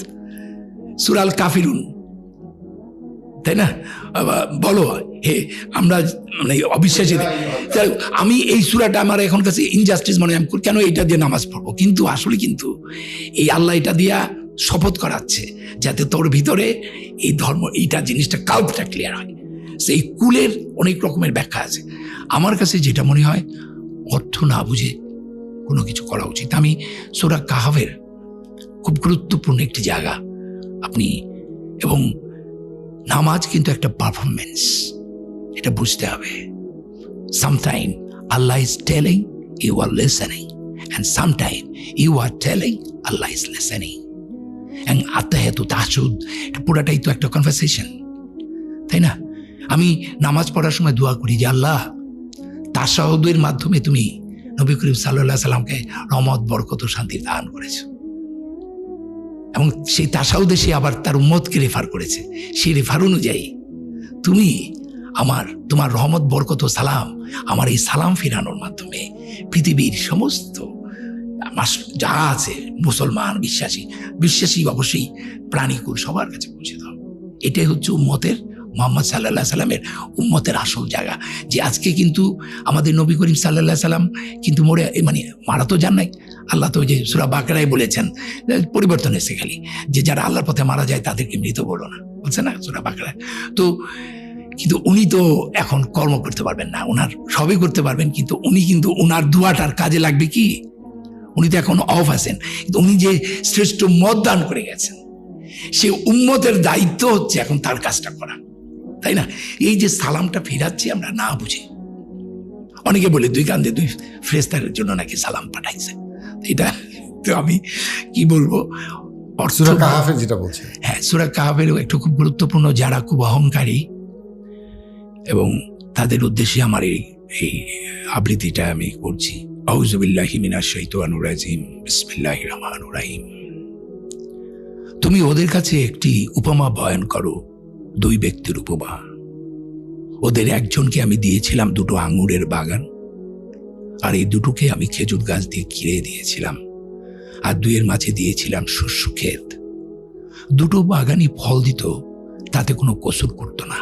সূরা আল কাফিরুন, তাই না? বলো হে আমরা মানে অবিশ্বাসী। আমি এই সূরাটা আমার এখন কাছে ইনজাস্টিস মনে হয়, কেন এটা দিয়ে নামাজ পড়বো? কিন্তু আসলে কিন্তু এই আল্লাহ এটা দিয়া শপথ করাচ্ছে যাতে তোর ভিতরে এই ধর্ম, এইটা জিনিসটা কাল্পটা ক্লিয়ার হয়। সেই কুলের অনেক রকমের ব্যাখ্যা আছে। আমার কাছে যেটা মনে হয়, অর্থ না বুঝে কোনো কিছু করা উচিত। আমি সূরা কাহফের খুব গুরুত্বপূর্ণ একটি জায়গা আপনি, এবং নামাজ কিন্তু একটা পারফরমেন্স, এটা বুঝতে হবে। Sometime Allah is telling, you are listening, and sometime you are telling, Allah is listening. আত্মাহেতু তাহাজ্জুদ, এটা পুরাটাই তো একটা কনভারসেশন, তাই না? আমি নামাজ পড়ার সময় দোয়া করি যে আল্লাহ, তাশাহুদের মাধ্যমে তুমি নবী করিম সাল্লাল্লাহু আলাইহি সাল্লামকে রহমত, বরকত ও শান্তি দান করেছো, এবং সেই তাশাহুদে সে আবার তার উম্মতকে রেফার করেছে। সেই রেফার অনুযায়ী তুমি তোমার রহমত, বরকত ও সালাম, আমার এই সালাম ফিরানোর মাধ্যমে পৃথিবীর সমস্ত যা আছে মুসলমান, বিশ্বাসী অবশ্যই প্রাণীকুল সবার কাছে পৌঁছে দাও। এটাই হচ্ছে উম্মতের, মুহাম্মদ সাল্লাল্লাহু আলাইহি সাল্লামের উম্মতের আসল জায়গা। যে আজকে কিন্তু আমাদের নবী করিম সাল্লাল্লাহু আলাইহি সাল্লাম কিন্তু মারা তো যান নাই। আল্লাহ তো যে সূরা বাকারায় বলেছেন, পরিবর্তন হয়েছে খালি, যে যারা আল্লাহর পথে মারা যায় তাদেরকে মৃত বলো না, বলছে না সূরা বাকারায়। তো কিন্তু উনি তো এখন কর্ম করতে পারবেন না, ওনার সবই করতে পারবেন, কিন্তু উনি কিন্তু ওনার দুয়াটার কাজে লাগবে কি? উনি তো এখন অফ আছেন, কিন্তু উনি যে শ্রেষ্ঠ মত দান করে গেছেন, সে উম্মতের দায়িত্ব হচ্ছে এখন তার কাজটা করা, তাই না? এই যে সালামটা ফিরাচ্ছি আমরা না বুঝে, অনেকে বলে দুই কান্দে দুই ফেরেশতার জন্য নাকি সালাম পাঠাইছে। এটা তো আমি কি বলবো, সূরা কাহফের যেটা বলছে, হ্যাঁ, সূরা কাহফেরও একটু খুব গুরুত্বপূর্ণ, যারা খুব অহংকারী, এবং তাদের উদ্দেশ্যে আমার এই আবৃত্তিটা আমি করছি। আউযু বিল্লাহি মিনাশ শাইতানির রাজিম, বিসমিল্লাহির রহমানির রহিম। তুমি ওদের কাছে একটি উপমা বয়ান করো, দুই ব্যক্তির উপমা। ওদের একজনকে আমি দিয়েছিলাম দুটো আঙুরের বাগান, আর এই দুটোকে আমি খেজুর গাছ দিয়ে ঘিরে দিয়েছিলাম, আর দুইয়ের মাঝে দিয়েছিলাম শস্য ক্ষেত। দুটো বাগানই ফল দিত, তাতে কোনো কসুর করতো না,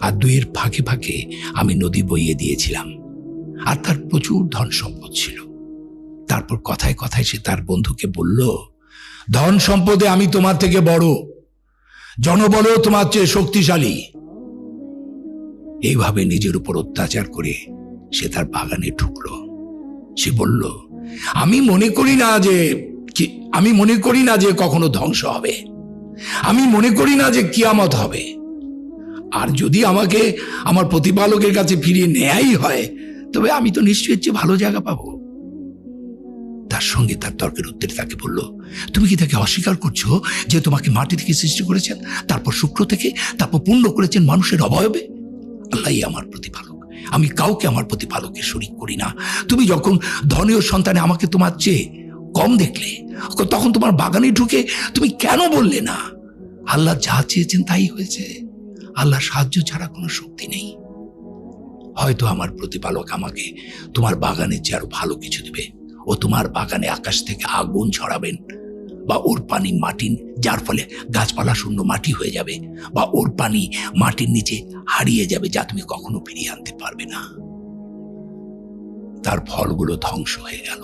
আর দুইয়ের ফাঁকে ফাঁকে আমি নদী বইয়ে দিয়েছিলাম, আর তার প্রচুর ধন সম্পদ ছিল। তারপর কথায় কথায় সে তার বন্ধুকে বলল, ধন সম্পদে আমি তোমার থেকে বড়, জনবলও তোমার চেয়ে শক্তিশালী। এইভাবে নিজের উপর অত্যাচার করে সে তার বাগানে ঢুকলো। সে বলল, আমি মনে করি না যে কখনো ধ্বংস হবে, আমি মনে করি না যে কিয়ামত হবে, আর যদি আমাকে আমার প্রতিপালকের কাছে ফিরিয়ে নেয়াই হয়, তবে আমি তো নিশ্চয়ই চেয়ে ভালো জায়গা পাবো। তার সঙ্গে তার তর্কের উত্তরে তাকে বলল, তুমি কি তাকে অস্বীকার করছো যে তোমাকে মাটি থেকে সৃষ্টি করেছেন, তারপর শুক্র থেকে, তারপর পূর্ণ করেছেন মানুষের অবয়বে? আল্লাহই আমার প্রতিপালক, আমি কাউকে আমার প্রতিপালকের শরীক করি না। তুমি যখন ধনীয় সন্তানে আমাকে তোমার চেয়ে কম দেখলে, তখন তোমার বাগানে ঢুকে তুমি কেন বললে না, আল্লাহ যা চেয়েছেন তাই হয়েছে, আল্লাহ সাহায্য ছাড়া কোনো শক্তি নেই। হয়তো আমার প্রতিপালক আমাকে তোমার বাগানের চেয়ে আরো ভালো কিছু দেবে, ও তোমার বাগানে আকাশ থেকে আগুন ছড়াবেন, বা ওর পানি মাটির, যার ফলে গাছপালা শূন্য মাটি হয়ে যাবে, বা ওর পানি মাটির নিচে হারিয়ে যাবে, যা তুমি কখনো ফিরিয়ে আনতে পারবে না। তার ফলগুলো ধ্বংস হয়ে গেল,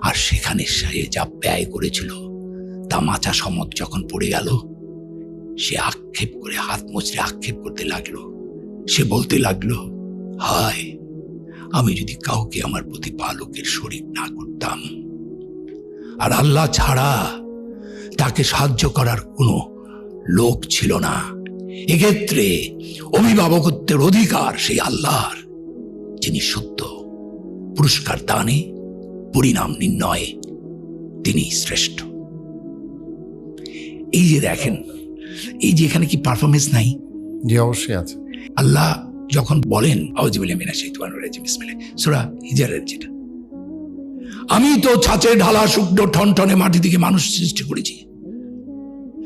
আর সেখানে সে যা ব্যয় করেছিল তা মাচা সমত যখন পড়ে গেল, সে আক্ষেপ করে হাত মুচড়ে আক্ষেপ করতে লাগলো। সে বলতে লাগলো, হায়, আমি যদি কাউকে আমার প্রতিপালকের শরীক না করতাম, আর আল্লাহ ছাড়া তাকে সাহায্য করার কোনো লোক ছিল না। এক্ষেত্রে অভিভাবকত্বের অধিকার সেই আল্লাহর, যিনি সত্য, পুরস্কার দানে, পরিণাম নির্ণয়ে তিনি শ্রেষ্ঠ। এই যে দেখেন, এই যে এখানে কি পারফরমেন্স নাই? জি, অবশ্যই আছে। আল্লাহ যখন বলেন আউযুবিল্লাহি মিনাশ শাইতানির রাজিম, বিসমিল্লাহ, সূরা হিজরের যেটা, আমি তো ছাঁচে ঢালা শুকনো ঠনঠনে মাটি থেকে মানুষ সৃষ্টি করেছি,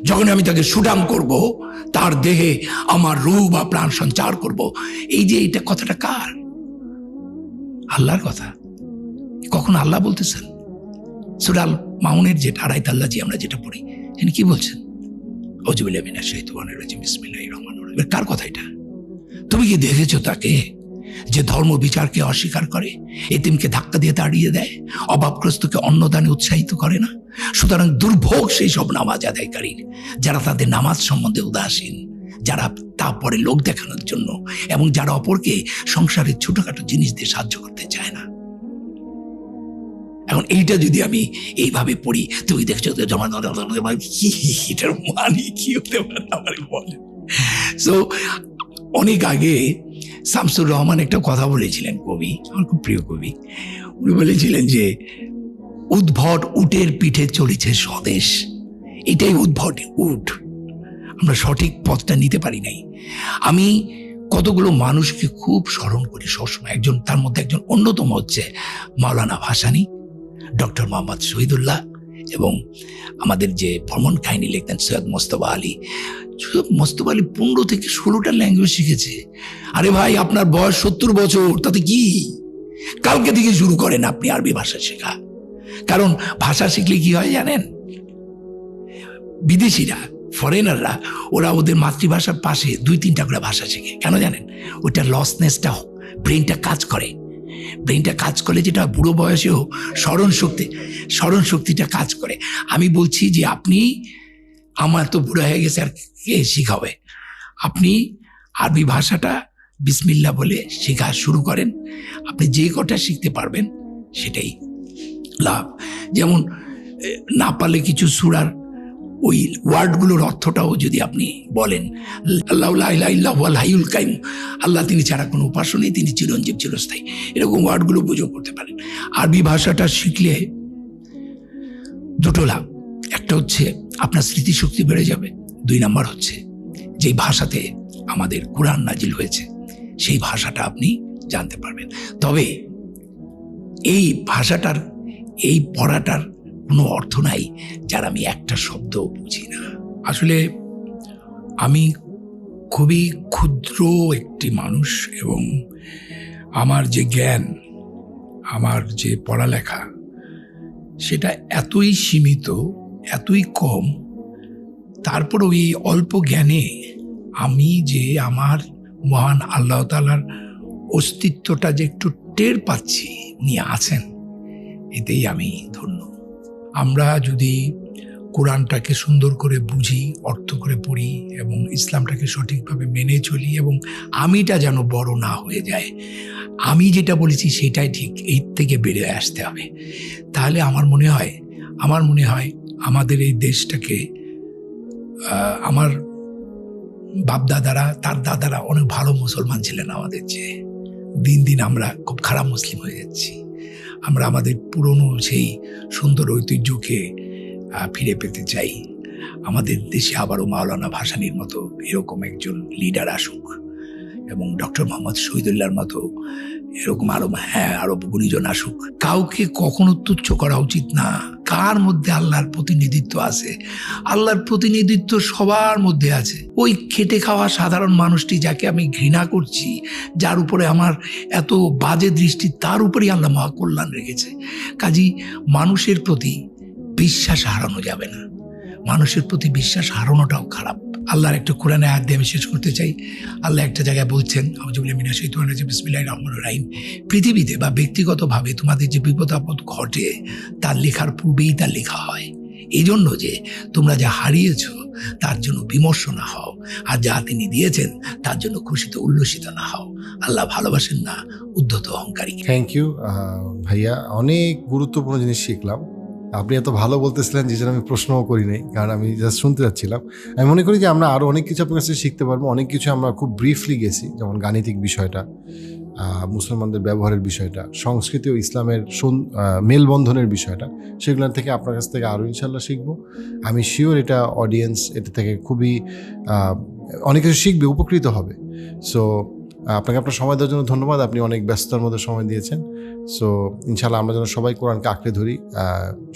যখন আমি তাকে সুঠাম করব, তার দেহে আমার রূহ বা প্রাণ সঞ্চার করব। এই যে এটা কথাটা কার? আল্লাহর কথা। কখন আল্লাহ বলতেছেন? সূরা আল মাউনের যেটা 2 আল্লাহ জি আমরা যেটা পড়ি, তিনি কি বলছেন? আউযুবিল্লাহি মিনাশ শাইতানির রাজিম, বিসমিল্লাহির রহমানির রহিম। কার কথা এটা? তুমি কি দেখেছো তাকে, যে ধর্ম বিচারকে অস্বীকার করে, এতিমকে ধাক্কা দিয়ে তাড়িয়ে দেয়, অভাবগ্রস্তকে অন্নদানে উৎসাহিত করে না? সুতরাং দুর্ভোগ সেই সব নামাজ আদায়কারীর, যারা তাদের নামাজ সম্বন্ধে উদাসীন, যারা তারপরে লোক দেখানোর জন্য, এবং যারা অপরকে সংসারের ছোটখাটো জিনিস দিয়ে সাহায্য করতে চায় না। এখন এইটা যদি আমি এইভাবে পড়ি, তুমি দেখছো এটার মানে কি হতে পারে আমার বলে। সো অনেক আগে শামসুর রহমান একটা কথা বলেছিলেন, কবি, আমার খুব প্রিয় কবি। উনি বলেছিলেন যে উদ্ভট উটের পিঠে চলেছে স্বদেশ। এটাই উদ্ভট উট, আমরা সঠিক পথটা নিতে পারি নাই। আমি কতগুলো মানুষকে খুব স্মরণ করি সবসময়, একজন, তার মধ্যে একজন অন্যতম হচ্ছে মাওলানা ভাসানী, ডক্টর মোহাম্মদ শহীদুল্লাহ, এবং আমাদের যে ভ্রমণ কাহিনী লিখতেন সৈয়দ মোস্তফা আলী। মোস্তফা আলী 15 থেকে 16টা ল্যাঙ্গুয়েজ শিখেছে। আরে ভাই, আপনার বয়স 70 বছর, তাতে কি? কালকে থেকে শুরু করেন আপনি আরবি ভাষা শেখা। কারণ ভাষা শিখলে কি হয় জানেন? বিদেশিরা, ফরেনাররা, ওরা ওদের মাতৃভাষার পাশে 2-3টা করে ভাষা শেখে। কেন জানেন? ওইটা লসনেসটা, ব্রেনটা কাজ করে। ব্রেনটা কাজ করলে যেটা বুড়ো বয়সেও স্মরণ শক্তিটা কাজ করে। আমি বলছি যে আপনি, আমার তো বুড়ো হয়ে গেছে, আর কে শিখাবে? আপনি আরবি ভাষাটা বিসমিল্লাহ বলে শেখা শুরু করেন। আপনি যে কটা শিখতে পারবেন সেটাই লাভ। যেমন না পারলে কিছু সূরার ওই ওয়ার্ডগুলোর অর্থটাও যদি আপনি বলেন, আল্লাহু লা ইলাহা ইল্লা হুয়াল হাইয়ুল কাইয়ুম, আল্লাহ তিনি ছাড়া কোনো উপাস্য নেই, তিনি চিরঞ্জীব চিরস্থায়ী, এরকম ওয়ার্ডগুলো বুঝেও করতে পারেন। আরবি ভাষাটা শিখলে দুটো লাভ, একটা হচ্ছে আপনার স্মৃতিশক্তি বেড়ে যাবে, 2 নাম্বার হচ্ছে যেই ভাষাতে আমাদের কুরআন নাজিল হয়েছে সেই ভাষাটা আপনি জানতে পারবেন। তবে এই ভাষাটার, এই পড়াটার কোনো অর্থ নাই যার আমি একটা শব্দ বুঝি না। আসলে আমি খুবই ক্ষুদ্র একটি মানুষ, এবং আমার যে জ্ঞান, আমার যে পড়ালেখা, সেটা এতই সীমিত, এতই কম। তারপর ওই অল্প জ্ঞানে আমি যে আমার মহান আল্লাহ তাআলার অস্তিত্বটা যে একটু টের পাচ্ছি, উনি আছেন, এতেই আমি ধন্য। আমরা যদি কোরআনটাকে সুন্দর করে বুঝি, অর্থ করে পড়ি, এবং ইসলামটাকে সঠিকভাবে মেনে চলি, এবং আমিটা যেন বড় না হয়ে যায়, আমি যেটা বলেছি সেটাই ঠিক, এই থেকে বেরিয়ে আসতে হবে। তাহলে আমার মনে হয় আমাদের এই দেশটাকে, আমার বাপদাদারা, তার দাদারা অনেক ভালো মুসলমান ছিলেন আমাদের চেয়ে। দিন দিন আমরা খুব খারাপ মুসলিম হয়ে যাচ্ছি। আমরা আমাদের পুরনো সেই সুন্দর ঐতিহ্যকে ফিরে পেতে চাই। আমাদের দেশে আবারও মাওলানা ভাসানীর মতো এরকম একজন লিডার আসুক, এবং ডক্টর মোহাম্মদ শহীদুল্লাহর মতো এরকম আরো গুণীজন আসুক। কাউকে কখনো তুচ্ছ করা উচিত না। কার মধ্যে আল্লাহর প্রতিনিধিত্ব আছে? আল্লাহর প্রতিনিধিত্ব সবার মধ্যে আছে। ওই খেটে খাওয়া সাধারণ মানুষটি যাকে আমি ঘৃণা করছি, যার উপরে আমার এত বাজে দৃষ্টি, তার উপরেই আল্লাহ মহাকল্যাণ রেখেছে। কাজী মানুষের প্রতি বিশ্বাস হারানো যাবে না। মানুষের প্রতি বিশ্বাস হারানোটাও খারাপ। আল্লাহর একটা কোরআনে আয়াত দিয়ে আমি শেষ করতে চাই। আল্লাহ একটা জায়গায় বলছেন, আউযুবিল্লাহি মিনাশ শাইতানির রাজিম, বিসমিল্লাহির রহমানির রহিম, পৃথিবীতে বা ব্যক্তিগতভাবে তোমাদের যে বিপদ আপদ ঘটে তার লেখার পূর্বেই তার লেখা হয়। এই জন্য যে তোমরা যা হারিয়েছ তার জন্য বিমর্ষ না হও, আর যা তিনি দিয়েছেন তার জন্য খুশিতে উল্লসিত না হও। আল্লাহ ভালোবাসেন না উদ্ধত অহংকারী। থ্যাংক ইউ ভাইয়া, অনেক গুরুত্বপূর্ণ জিনিস শিখলাম। আপনি এত ভালো বলতেছিলেন যে জন্য আমি প্রশ্নও করি নাই, কারণ আমি জাস্ট শুনতে যাচ্ছিলাম। আমি মনে করি যে আমরা আরও অনেক কিছু আপনার কাছে শিখতে পারবো। অনেক কিছু আমরা খুব ব্রিফলি গেছি, যেমন গাণিতিক বিষয়টা, মুসলমানদের ব্যবহারের বিষয়টা, সংস্কৃতি ও ইসলামের মেলবন্ধনের বিষয়টা, সেগুলোর থেকে আপনার কাছ থেকে আরও ইনশাল্লাহ শিখবো। আমি শিওর এটা অডিয়েন্স এটা থেকে খুবই অনেক কিছু শিখবে, উপকৃত হবে। সো আপনাকে আপনার সময় দেওয়ার জন্য ধন্যবাদ। আপনি অনেক ব্যস্ততার মধ্যে সময় দিয়েছেন। সো ইনশাল্লাহ আমরা যেন সবাই কোরআনকে আঁকড়ে ধরি,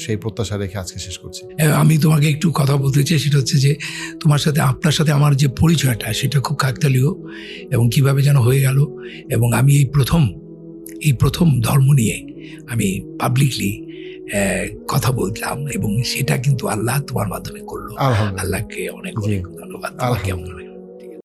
সেই প্রত্যাশা রেখে আজকে শেষ করছি। আমি তোমাকে একটু কথা বলতে চাই, সেটা হচ্ছে যে তোমার সাথে, আপনার সাথে আমার যে পরিচয়টা সেটা খুব কাকতালীয়, এবং কিভাবে যেন হয়ে গেল। এবং আমি এই প্রথম ধর্ম নিয়ে আমি পাবলিকলি কথা বললাম, এবং সেটা কিন্তু আল্লাহ তোমার মাধ্যমে করলো। আলহামদুলিল্লাহ। আল্লাহকে অনেক অনেক ধন্যবাদ। আলহামদুলিল্লাহ।